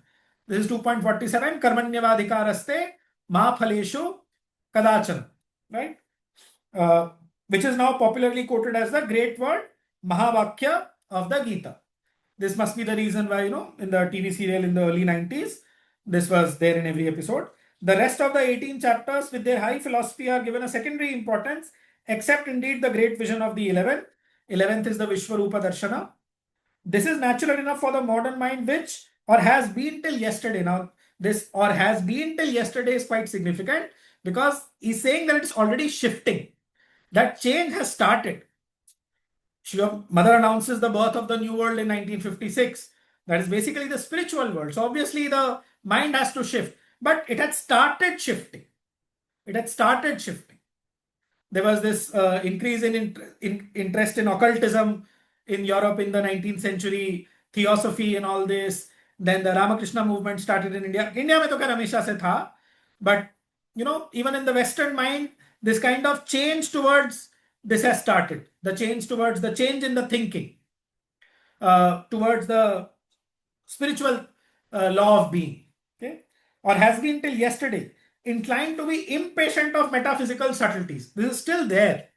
This is 2.47, karmanyavadhikaraste ma phaleshu kadachan, right? Which is now popularly quoted as the great word Mahavakya of the Gita. This must be the reason why, in the TV serial in the early 90s, this was there in every episode. The rest of the 18 chapters with their high philosophy are given a secondary importance, except indeed the great vision of the 11th. 11th is the Vishwarupa Darshana. This is natural enough for the modern mind, which or has been till yesterday. Now, this or has been till yesterday is quite significant because he's saying that it's already shifting. That change has started. Mother announces the birth of the new world in 1956. That is basically the spiritual world. So obviously the mind has to shift, but it had started shifting. It had started shifting. There was this increase in interest in occultism in Europe in the 19th century, theosophy and all this. Then the Ramakrishna movement started in India. India mein to khair hamesha se tha, but even in the Western mind, this kind of change towards this has started. The change towards the change in the thinking, towards the spiritual law of being, okay, or has been till yesterday, inclined to be impatient of metaphysical subtleties. This is still there.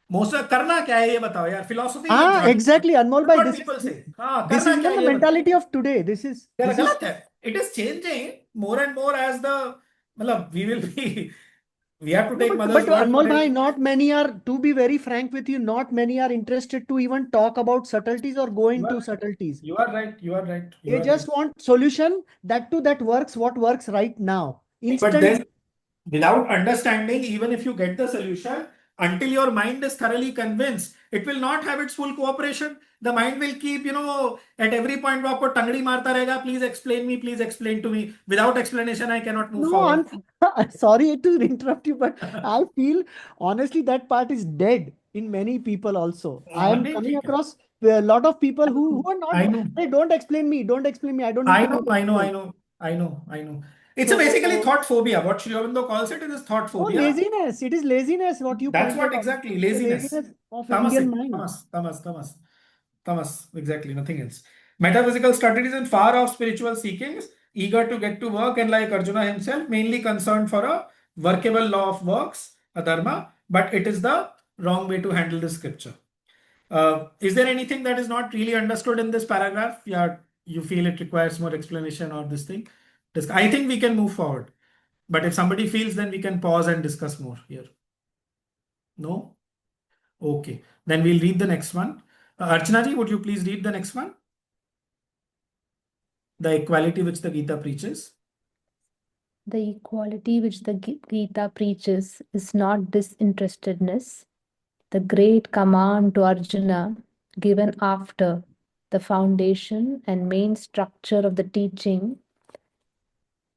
Most of करना क्या है ये बताओ यार, philosophy में जाओ. Exactly, Anmol bhai, What this people is say. हाँ, this करना is क्या even है the ये बताओ. mentality of today. This is गलत है. It is changing more and more as the, मतलब we will be, we have to No, take but mother's word Anmol for bhai, it. not many are, to be very frank with you, not many are interested to even talk about subtleties or go into subtleties. You are right. You are right. You They are just right. want solution that works, what works right now. But Instant. then, without understanding, even if you get the solution, until your mind is thoroughly convinced, it will not have its full cooperation. The mind will keep, at every point, वो आपको टंगड़ी मारता रहेगा. Please explain to me. Without explanation, I cannot move No, forward. I'm sorry to interrupt you, but I feel honestly that part is dead in many people also. I am coming across a lot of people who are not, I know. hey, don't explain me. I don't need I to know. know. It's So, basically thought phobia. What Sri Aurobindo calls it is thought oh, phobia. laziness. It is laziness, what you That's pointed what out. exactly, The laziness. of Tamasic, Indian mind. tamas, exactly, nothing else. Metaphysical studies and far off spiritual seekings, eager to get to work, and like Arjuna himself, mainly concerned for a workable law of works, a dharma, but it is the wrong way to handle the scripture. Is there anything that is not really understood in this paragraph? Yeah, you feel it requires more explanation or this thing? I think we can move forward. But if somebody feels, then we can pause and discuss more here. No? Okay. Then we'll read the next one. Archana ji, would you please read the next one? The equality which the Gita preaches. The equality which the Gita preaches is not disinterestedness. The great command to Arjuna, given after the foundation and main structure of the teaching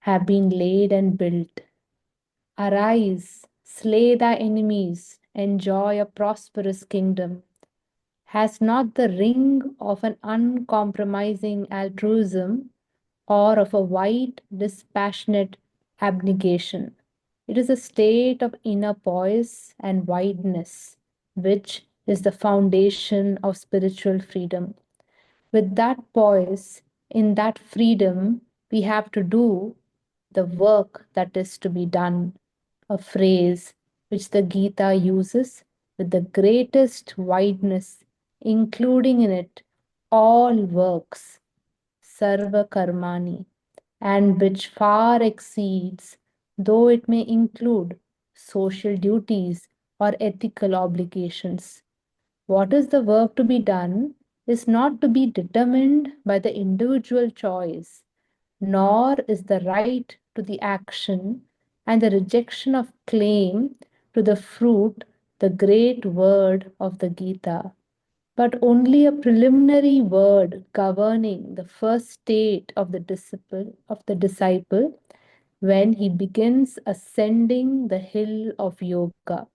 have been laid and built. Arise, slay thy enemies, enjoy a prosperous kingdom. Has not the ring of an uncompromising altruism or of a wide, dispassionate abnegation. It is a state of inner poise and wideness, which is the foundation of spiritual freedom. With that poise, in that freedom, we have to do the work that is to be done, a phrase which the Gita uses with the greatest wideness, including in it all works, sarva karmani, and which far exceeds, though it may include social duties or ethical obligations. What is the work to be done is not to be determined by the individual choice, nor is the right to the action and the rejection of claim to the fruit the great word of the Gita, but only a preliminary word governing the first state of the disciple when he begins ascending the hill of yoga.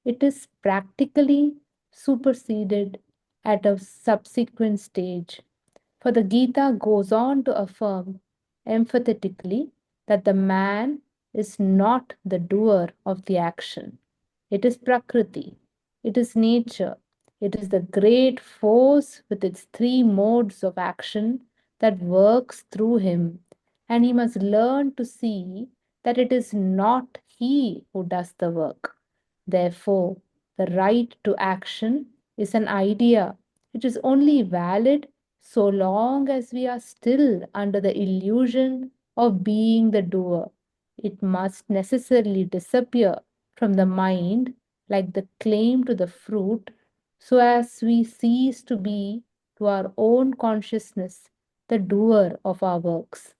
It is practically superseded at a subsequent stage, for the Gita goes on to affirm emphatically that the man is not the doer of the action. It is Prakriti, It is nature. It is the great force with its three modes of action that works through him, and he must learn to see that it is not he who does the work. Therefore, the right to action is an idea which is only valid so long as we are still under the illusion of being the doer. It must necessarily disappear from the mind like the claim to the fruit, so as we cease to be, to our own consciousness, the doer of our works.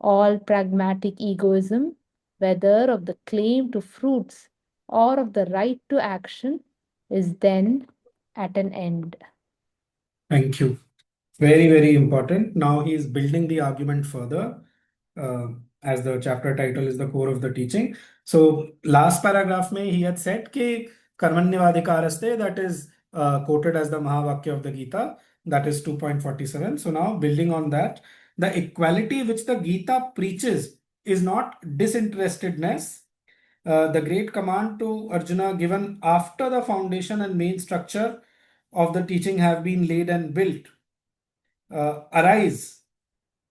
All pragmatic egoism, whether of the claim to fruits or of the right to action, is then at an end. Thank you. Very, very important. Now he is building the argument further, as the chapter title is the core of the teaching. So last paragraph mein he had said कि कर्मण्यवाधिकारस्ते, that is quoted as the Mahavakya of the Gita, that is 2.47. So now building on that, the equality which the Gita preaches is not disinterestedness. The great command to Arjuna given after the foundation and main structure of the teaching have been laid and built. Arise,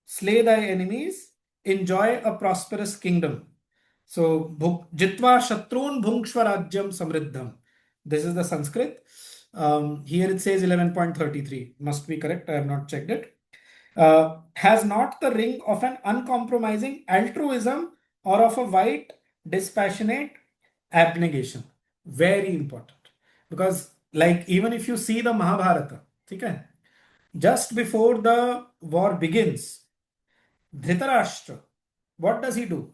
slay thy enemies, enjoy a prosperous kingdom. So, Jitva Shatrun Bhungshvarajyam Samriddham. This is the Sanskrit. Here it says 11.33. Must be correct. I have not checked it. Has not the ring of an uncompromising altruism or of a white, dispassionate abnegation. Very important. Because, like, even if you see the Mahabharata, okay, just before the war begins, Dhritarashtra, what does he do?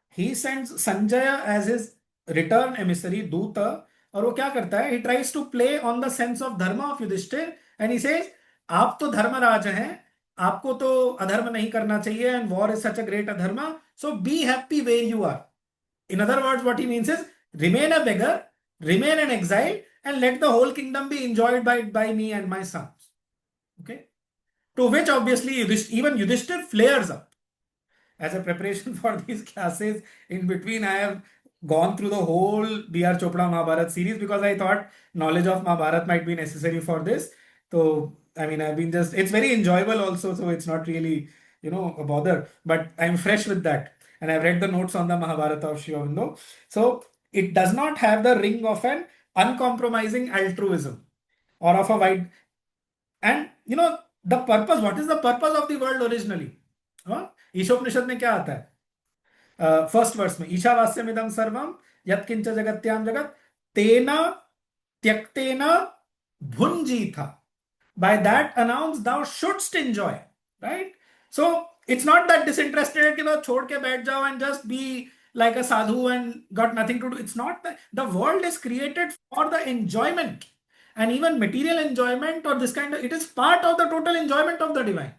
He sends Sanjaya as his return emissary, Duta, और वो क्या करता है? He tries to play on the sense of dharma of Yudhishthir, and he says, आप तो धर्मराज हैं, आपको तो अधर्म नहीं करना चाहिए, and war is such a great adharma, so be happy where you are. In other words, what he means is, remain a beggar, remain an exile, and let the whole kingdom be enjoyed by me and my sons. Okay? To which obviously even Yudhishthir flares up. As a preparation for these classes, in between I have gone through the whole B.R. Chopra Mahabharat series because I thought knowledge of Mahabharat might be necessary for this. So, I mean, I've been just, it's very enjoyable also, so it's not really, a bother. But I'm fresh with that. And I've read the notes on the Mahabharata of Sri Aurobindo. So, it does not have the ring of an uncompromising altruism or of a wide. And, the purpose, what is the purpose of the world originally? Ishopanishad में क्या आता है? First verse में ईशावास्यमिदं सर्वं यत्किंच जगत्याम जगत तेना त्यक्तेना भुंजीथा. By that announce thou shouldst enjoy, right? So it's not that disinterested, छोड़ के बैठ जाओ and just be like a sadhu and got nothing to do. It's not that. The world is created for the enjoyment, and even material enjoyment or this kind of, it is part of the total enjoyment of the divine,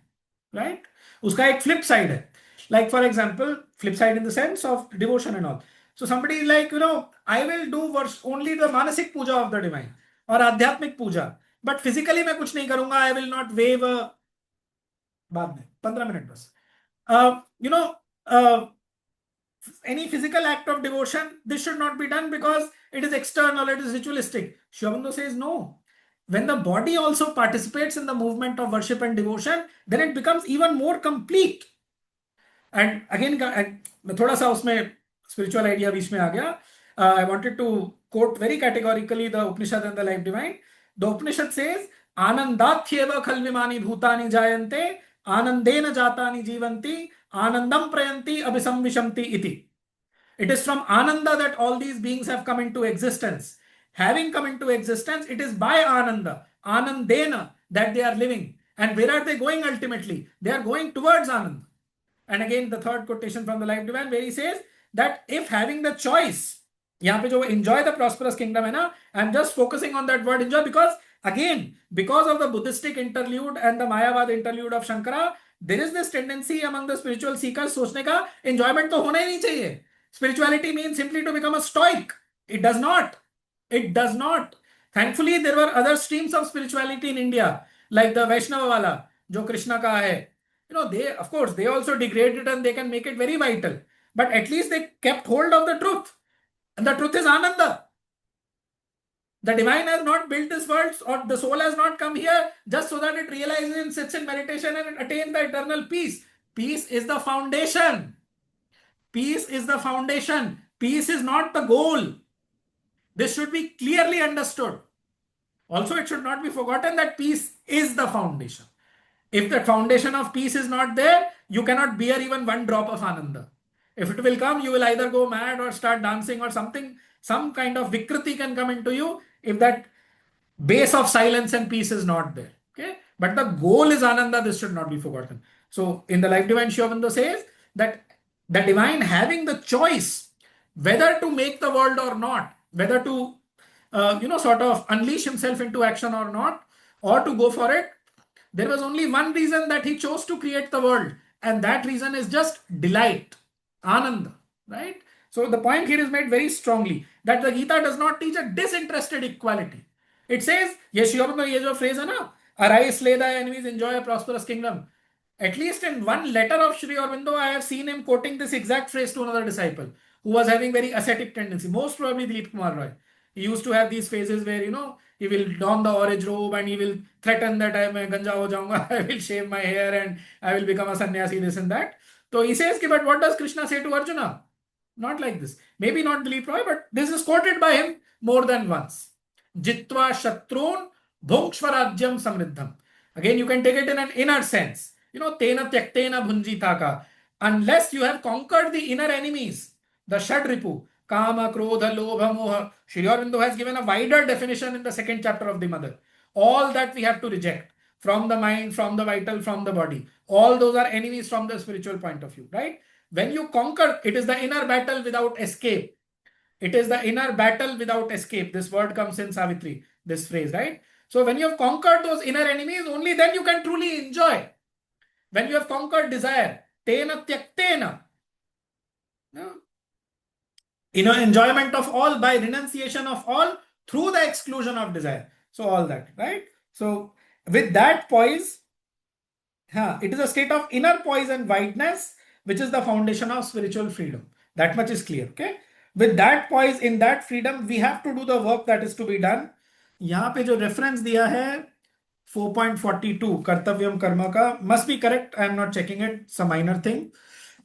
right? उसका एक flip side है. Like for example, flip side in the sense of devotion and all. So somebody is like, I will do only the manasik puja of the divine or adhyatmik puja, but physically मैं कुछ नहीं करूंगा. I will not wave a, बाद में 15 minute बस. Any physical act of devotion, this should not be done because it is external, it is ritualistic. Sri Aurobindo says no. When the body also participates in the movement of worship and devotion, then it becomes even more complete. And again, thoda sa usme spiritual idea बीच में आ गया. I wanted to quote very categorically the Upanishad and the Life Divine. The Upanishad says, Anandathyeva khalvimani bhutani jayante, anandena jatani jivanti, anandam prayanti abhisamvishamti iti. It is from Ananda that all these beings have come into existence. Having come into existence, it is by Ananda, Anandena, that they are living. And where are they going ultimately? They are going towards Ananda. And again, the third quotation from the Life Divine, where he says that if having the choice, यहाँ पे जो enjoy the prosperous kingdom है ना, I'm just focusing on that word enjoy because again, because of the Buddhistic interlude and the Mayavad interlude of Shankara, there is this tendency among the spiritual seekers सोचने का enjoyment तो होना ही नहीं चाहिए. Spirituality means simply to become a stoic. It does not. It does not. Thankfully, there were other streams of spirituality in India, like the Vaishnava wala, जो Krishna का है. They, of course, they also degrade it and they can make it very vital. But at least they kept hold of the truth. And the truth is Ananda. The divine has not built this world, or the soul has not come here just so that it realizes and sits in meditation and attains the eternal peace. Peace is the foundation. Peace is the foundation. Peace is not the goal. This should be clearly understood. Also, it should not be forgotten that peace is the foundation. If the foundation of peace is not there, you cannot bear even one drop of ananda. If it will come, you will either go mad or start dancing or something. Some kind of vikriti can come into you if that base of silence and peace is not there. Okay, but the goal is ananda. This should not be forgotten. So, in the Life Divine, Sri Aurobindo says that the divine having the choice whether to make the world or not, whether to sort of unleash himself into action or not, or to go for it. There was only one reason that he chose to create the world, and that reason is just delight, ananda, right? So the point here is made very strongly that the Gita does not teach a disinterested equality. It says, yes, Sri Aurobindo, ye jo phrase hai na, arise, slay thy enemies, enjoy a prosperous kingdom. At least in one letter of Sri Aurobindo, I have seen him quoting this exact phrase to another disciple who was having very ascetic tendency, most probably Dilip Kumar Roy. He used to have these phases where, he will don the orange robe and he will threaten that I may ganja ho jaunga, I will shave my hair and I will become a sannyasi, this and that. So he says, but what does Krishna say to Arjuna? Not like this. Maybe not Dilip Roy, but this is quoted by him more than once. Jitva shatrun bhungshvarajyam samriddham. Again, you can take it in an inner sense. Tena tyaktena bhunjitaka. Unless you have conquered the inner enemies, the Shadripu, Kama, Krodha, Lobha, Moha. Sri Aurobindo has given a wider definition in the second chapter of the Mother. All that we have to reject from the mind, from the vital, from the body. All those are enemies from the spiritual point of view, right? When you conquer, it is the inner battle without escape. It is the inner battle without escape. This word comes in Savitri, this phrase, right? So when you have conquered those inner enemies, only then you can truly enjoy. When you have conquered desire, tena tyaktena. Enjoyment of all by renunciation of all through the exclusion of desire. So all that, right? So with that poise, it is a state of inner poise and wideness, which is the foundation of spiritual freedom. That much is clear, okay? With that poise, in that freedom, we have to do the work that is to be done. यहाँ पे जो reference दिया है 4.42 कर्तव्यम कर्म का must be correct. I am not checking it. It's a minor thing.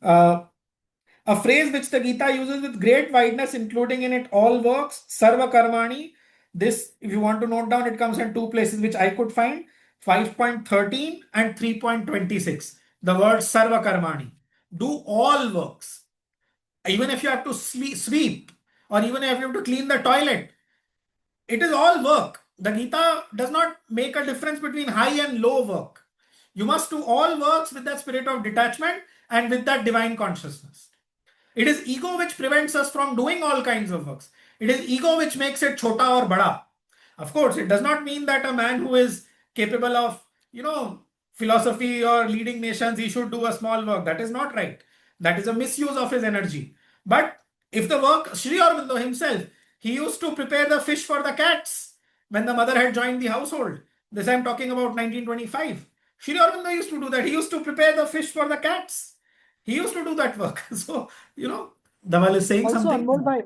A phrase which the Gita uses with great wideness, including in it all works, sarva karmani. This, if you want to note down, it comes in two places which I could find, 5.13 and 3.26. The word sarva karmani. Do all works. Even if you have to sweep, or even if you have to clean the toilet, it is all work. The Gita does not make a difference between high and low work. You must do all works with that spirit of detachment and with that divine consciousness. It is ego which prevents us from doing all kinds of works. It is ego which makes it chota or bada. Of course, it does not mean that a man who is capable of, philosophy or leading nations, he should do a small work. That is not right. That is a misuse of his energy. But if the work, Sri Aurobindo himself, he used to prepare the fish for the cats when the mother had joined the household. This I am talking about 1925. Sri Aurobindo used to do that. He used to prepare the fish for the cats. He used to do that work. So, Dhaval is saying Also, something. Anmol bhai,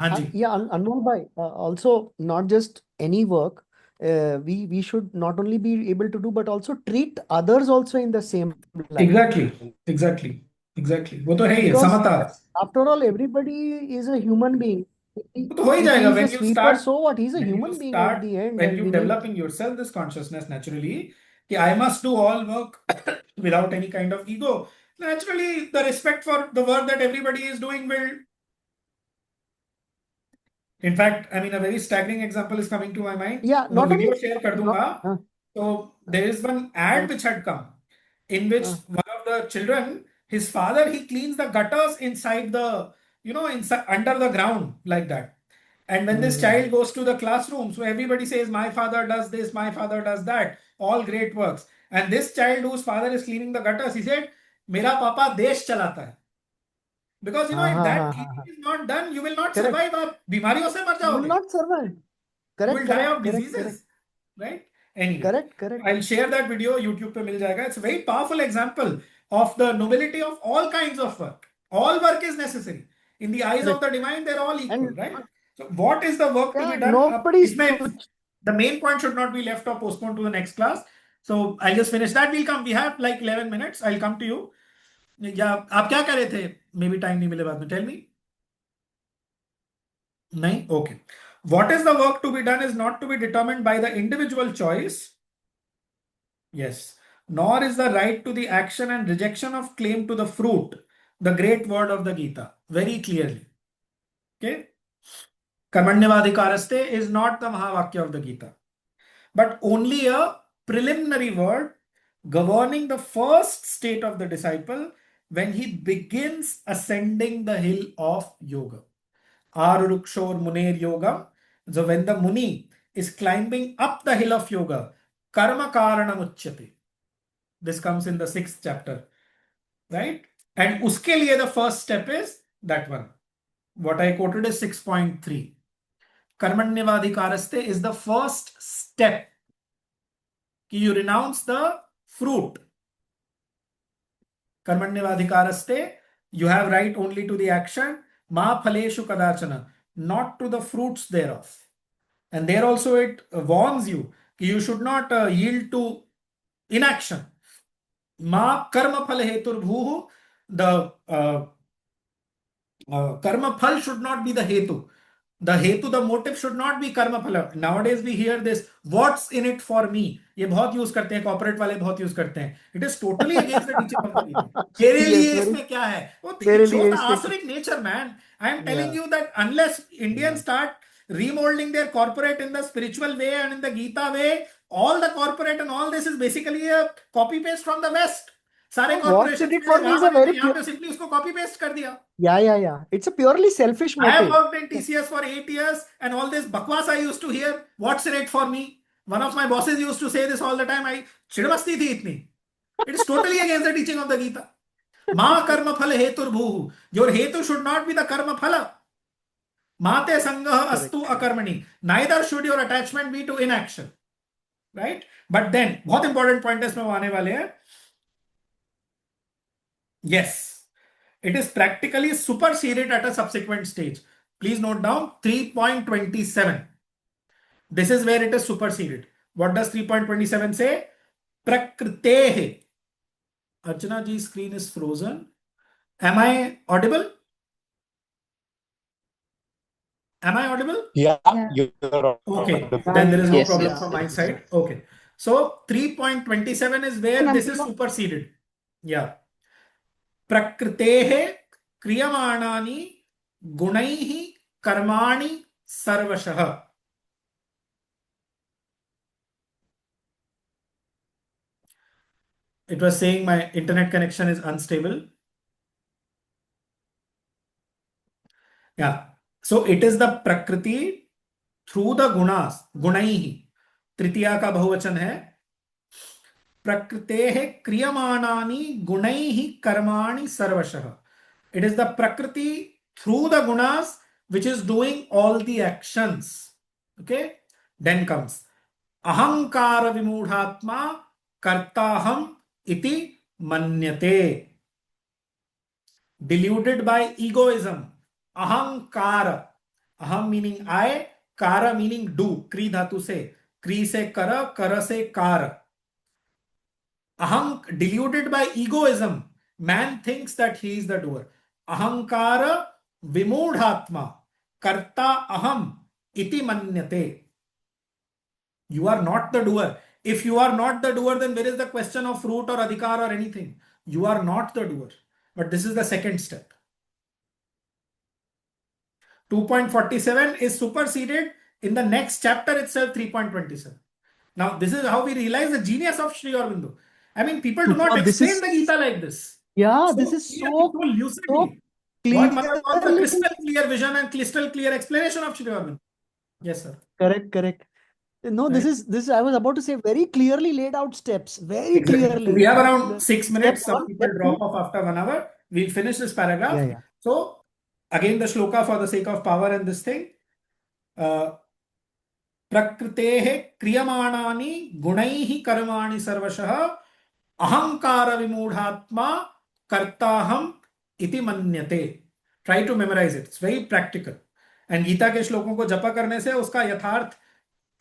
Anmol bhai, also not just any work. We should not only be able to do, but also treat others also in the same light. Exactly. वो तो है ही, Because Samta. after all, everybody is a human being. वो तो हो ही If जाएगा he is when a you sweeper, start. so what? He's a When you human being start, at the end, when and you we need. develop in yourself this consciousness naturally, I must do all work without any kind of ego. Naturally, the respect for the work that everybody is doing will. In fact, I mean, a very staggering example is coming to my mind. Yeah, The not video only. share कर दूंगा. So there is one ad which had come in which one of the children, his father, he cleans the gutters inside the, inside under the ground like that. And when this child goes to the classroom, so everybody says, my father does this, my father does that, all great works. And this child whose father is cleaning the gutters, he said, मेरा पापा देश चलाता है. Because if that cleaning is not done, you will not survive. आप बीमारियों से मर You will जाओगे. not survive. You will Correct, die of correct, diseases, right? Anyway, correct. I'll share that video. YouTube पे मिल जाएगा. It's a very powerful example of the nobility of all kinds of work. All work is necessary. In the eyes of the divine, they're all equal, right? So what is the work to Yeah, be done? nobody's The main point should not be left or postponed to the next class. So I'll just finish that. We'll come. We have like 11 minutes. I'll come to you. या आप क्या कर रहे थे? Maybe time नहीं मिले बाद में. Tell me. नहीं? Okay. What is the work to be done is not to be determined by the individual choice. Yes. Nor is the right to the action and rejection of claim to the fruit, the great word of the Gita, very clearly. Okay. Karmanyavadhikaraste is not the Mahavakya of the Gita, but only a preliminary word governing the first state of the disciple when he begins ascending the hill of yoga. Arurukshor Muner Yogam. So when the Muni is climbing up the hill of yoga, Karma Karanam Uchyate. This comes in the 6th chapter, right? And uske liye the first step is that one. What I quoted is 6.3. Karmanyavadhikaraste is the first step. You renounce the fruit. Karmanyavadhikaraste, you have right only to the action. Ma phaleshu kadachana, not to the fruits thereof. And there also it warns you, you should not yield to inaction. Ma karma phal hetur bhuhu, the karma phal should not be the hetu. The hetu, the motive should not be karma phala. Nowadays we hear this, what's in it for me? ये बहुत use करते हैं, corporate वाले बहुत use करते हैं. It is totally against the teaching of the Gita. तेरे लिए इसमें क्या है? वो it shows the asuric nature, man. I am telling you that unless Indians start remolding their corporate in the spiritual way and in the Gita way, all the corporate and all this is basically a copy paste from the West. सारे corporations simply उसको copy paste कर दिया. Yeah. It's a purely selfish motive. I have worked in TCS for 8 years and all this bakwas I used to hear. What's in it for me? One of my bosses used to say this all the time. I chidmasti thi itni. It is totally against the teaching of the Gita. Ma karma phala hetur bhuhu. Your hetu should not be the karma phala. Mate sangha astu akarmani. Neither should your attachment be to inaction. Right? But then, बहुत important point है इसमें आने वाले हैं. Yes, it is practically superseded at a subsequent stage. Please note down 3.27. This is where it is superseded. What does 3.27 say? Prakritehe. Archana ji's screen is frozen. Am I audible? Am I audible? Yeah. Okay, then there is no problem from my side. Okay. So 3.27 is where this is superseded. Yeah. प्रकृतेः क्रियमाणानि गुणैः कर्माणि सर्वशः. It was saying my internet connection is unstable. Yeah. So it is the prakriti through the gunas, gunaihi. तृतीया का बहुवचन है. प्रकृतेः क्रियमाणानि गुणैः कर्माणि सर्वशः. It is the prakriti through the gunas which is doing all the actions. Okay. Then comes ahankara vimudhatma kartaham iti manyate. Deluded by egoism. Ahankara. Aham meaning I, kara meaning do. Kri dhatu se. Kri se kara se kara. Aham, deluded by egoism, man thinks that he is the doer. Ahankara vimudhatma karta aham iti manyate. You are not the doer. If you are not the doer, then where is the question of fruit or adhikar or anything? You are not the doer. But this is the second step. 2.47 is superseded in the next chapter itself, 3.27. Now, this is how we realize the genius of Sri Aurobindo. I mean, people do not explain the Gita like this. Yeah, this is so clear. Crystal clear vision and crystal clear explanation of Sri Aurobindo. Yes, sir. Correct. No, right. This is I was about to say very clearly laid out steps. Very clearly. We have around 6 minutes. Some people drop off after 1 hour. We'll finish this paragraph. Yeah. So, again, the shloka for the sake of power and this thing. Prakritehe kriyamanaani gunaihi karmaani sarvashah ahankara vimudhatma kartaham iti manyate. Try to memorize it. It's very practical. And Gita के श्लोकों को जपा करने से उसका यथार्थ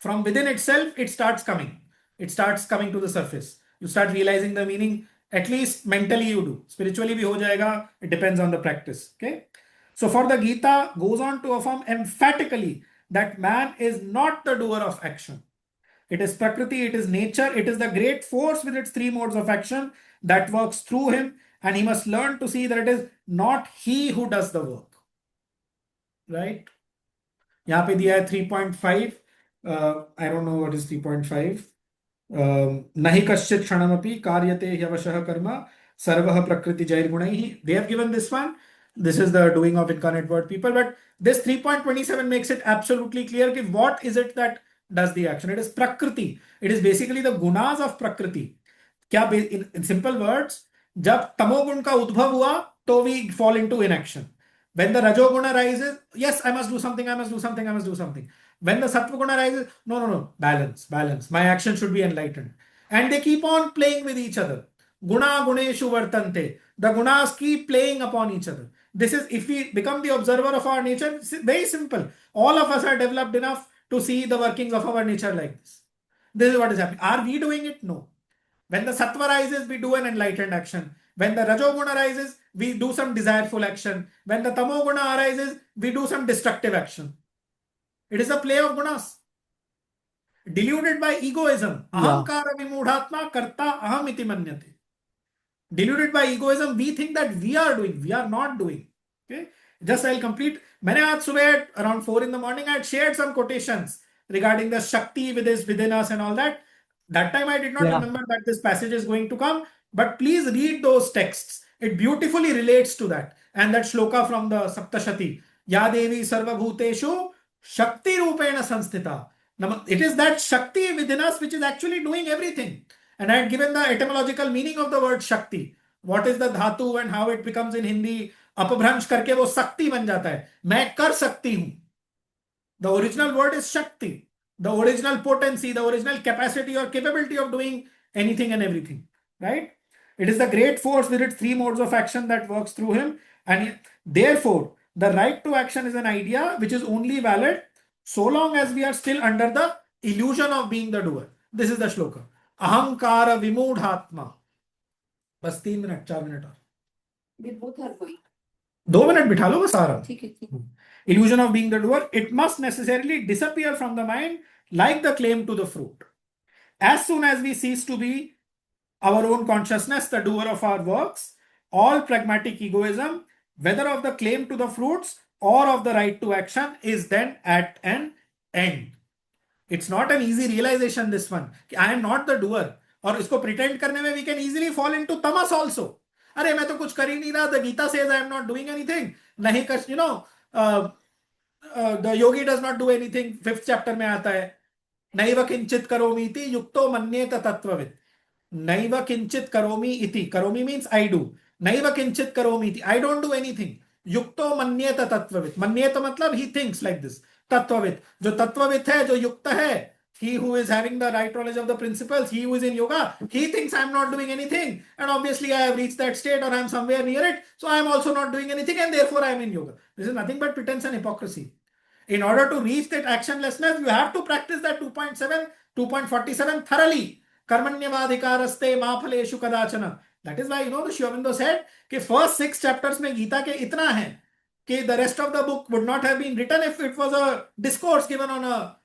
from within itself it starts coming to the surface. You start realizing the meaning, at least mentally you do. Spiritually bhi ho jayega, it depends on the practice. Okay, so for the Gita goes on to affirm emphatically that man is not the doer of action. It is prakriti, it is nature, it is the great force with its three modes of action that works through him, and he must learn to see that it is not he who does the work. Right? यहाँ पे दिया है 3.5. I don't know what is 3.5. नहि कश्चित् क्षणमपि कार्यते ह्यवशः कर्म सर्वः प्रकृतिजैर्गुणैः. They have given this one. This is the doing of incarnate word people. But this 3.27 makes it absolutely clear कि what is it that does the action. It is prakriti. It is basically the gunas of prakriti. क्या in simple words, जब तमोगुण का उद्भव हुआ तो we fall into inaction. When the rajoguna rises, yes, I must do something, I must do something, I must do something. When the sattva-guna rises, no, balance. My action should be enlightened. And they keep on playing with each other. Guna guneshu vartante. The gunas keep playing upon each other. This is, if we become the observer of our nature, very simple. All of us are developed enough to see the workings of our nature like this. This is what is happening. Are we doing it? No. When the sattva rises, we do an enlightened action. When the rajoguna rises, we do some desireful action. When the tamoguna arises, we do some destructive action. It is a play of gunas. Deluded by egoism. Ahankara vimudhatma karta aham iti manyate. Deluded by egoism, we think that we are doing. We are not doing. Okay. Just I'll complete. मैंने आज सुबह around 4 in the morning, I had shared some quotations regarding the Shakti within us and all that. That time I did not remember that this passage is going to come. But please read those texts. It beautifully relates to that. And that shloka from the Saptashati. Ya Devi Sarvabhuteshu Shakti Rupena Sanstita. It is that Shakti within us which is actually doing everything. And I had given the etymological meaning of the word Shakti. What is the dhatu and how it becomes in Hindi. Apabhransh karke wo Sakti ban jata hai. Main kar sakti hu. The original word is Shakti. The original potency, the original capacity or capability of doing anything and everything. Right? It is the great force with its three modes of action that works through him. And therefore, the right to action is an idea which is only valid so long as we are still under the illusion of being the doer. This is the shloka. Ahankara vimudhatma. बस 3 minute 4 minute और 2 minute बिठा लो बस आ रहा हूं. Illusion of being the doer, it must necessarily disappear from the mind like the claim to the fruit. As soon as we cease to be our own consciousness, the doer of our works, all pragmatic egoism, whether of the claim to the fruits or of the right to action, is then at an end. It's not an easy realization, this one. I am not the doer. और इसको pretend करने में we can easily fall into tamas also. अरे मैं तो कुछ कर ही नहीं रहा. The Gita says I am not doing anything. नहीं कर, you know, the yogi does not do anything. 5th chapter में आता है. नैव किंचित करोमि इति युक्तो मन्येत तत्त्ववित्. Naiva kinchit karomi iti. Karomi means I do. Naiva kinchit karomi iti. I don't do anything. Yukto manyeta tattvavit. Manyeta matlab he thinks like this. Tattvavit. Jo tattvavit hai, jo yukta hai. He who is having the right knowledge of the principles, he who is in yoga, he thinks I am not doing anything. And obviously I have reached that state or I am somewhere near it. So I am also not doing anything and therefore I am in yoga. This is nothing but pretense and hypocrisy. In order to reach that actionlessness, you have to practice that 2.7, 2.47 thoroughly. कर्मण्यवाधिकारस्ते मा फलेषु कदाचन. That is why, you know, the Sri Aurobindo said कि first 6 chapters में गीता के इतना है कि the rest of the book would not have been written if it was a discourse given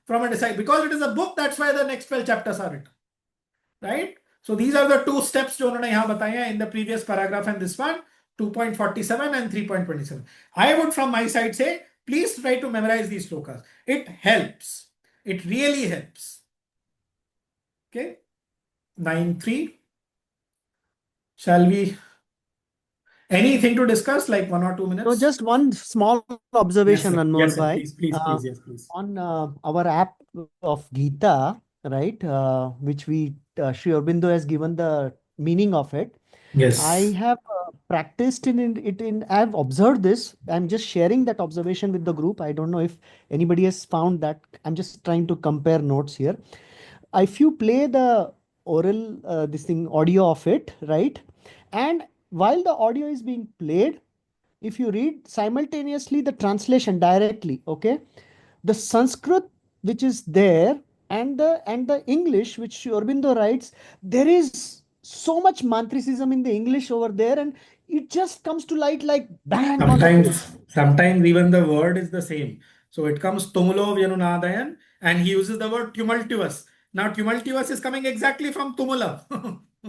from a disciple. Because it is a book, that's why the next 12 chapters are written. Right? So these are the 2 steps जो उन्होंने यहाँ बताए हैं in the previous paragraph and this one, 2.47 and 3.27. I would from my side say, please try to memorize these slokas. It helps. It really helps. Okay? 9.3. Shall we? Anything to discuss, like 1 or 2 minutes? So just one small observation, Yes, Anmol yes, bhai. please, yes, please. On our app of Gita, right, which Sri Aurobindo has given the meaning of it. Yes. I have practiced I have observed this. I'm just sharing that observation with the group. I don't know if anybody has found that. I'm just trying to compare notes here. If you play the oral audio of it, right, and while the audio is being played, if you read simultaneously the translation directly, okay, the Sanskrit which is there and the English which Aurobindo writes, there is so much mantricism in the English over there, and it just comes to light like bang on the face. Sometimes even the word is the same. So it comes Tumulo Vyanunadayan, and he uses the word tumultuous. Now tumultuous is coming exactly from tumula.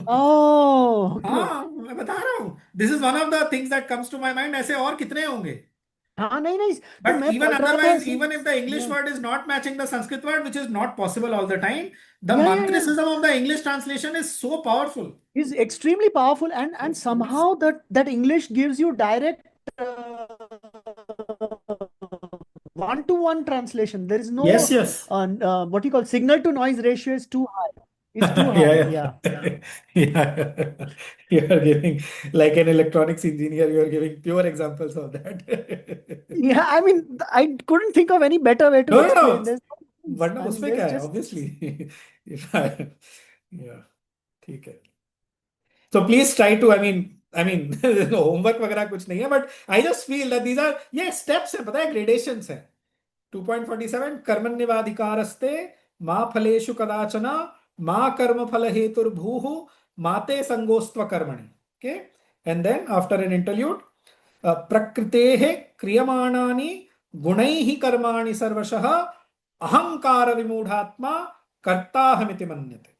Oh, okay. हाँ मैं बता रहा हूँ. This is one of the things that comes to my mind. ऐसे और कितने होंगे? हाँ नहीं तो But मैं even पढ़ रहा था otherwise, ऐसे. even if the English Yeah. word is not matching the Sanskrit word, which is not possible all the time, the Yeah. mantricism of the English translation is so powerful. Is extremely powerful, and somehow that English gives you direct one-to-one translation. There is no Yes. what you call signal to noise ratio is too high. It's too high. Yeah. Yeah. You are giving, like an electronics engineer, you are giving pure examples of that. Yeah, I mean, I couldn't think of any better way to No. explain this. वरना I mean, उसमें there's क्या है, just obviously. Yeah, ठीक है. So please try to, I mean, homework वगैरह कुछ नहीं है, but I just feel that these are, ये steps है, पता है, gradations है. 2.47 कर्मण्यवाधिकारस्ते मा फलेषु कदाचन मा कर्म फल हेतुर्भूः माते संगोस्त्व कर्मणि. Okay, and then after an interlude, प्रकृतेः क्रियमाणानि गुणैः कर्माणि सर्वशः अहंकार विमूढ़ात्मा कर्ताहमिति मन्यते.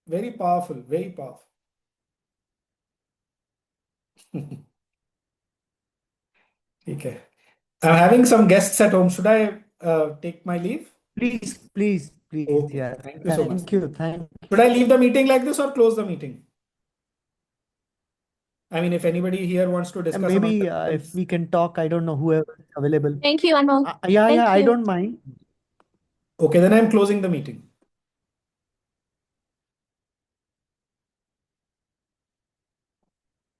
Very powerful, very powerful. Okay. I'm having some guests at home. Should I take my leave? please. Okay. Yeah. Thank you so much. Thank Should I leave the meeting like this or close the meeting? I mean, if anybody here wants to discuss among maybe if themselves. we can talk, I don't know, whoever is available. Thank you, Anmol. Yeah, Thank I you. don't mind. Okay, then I'm closing the meeting.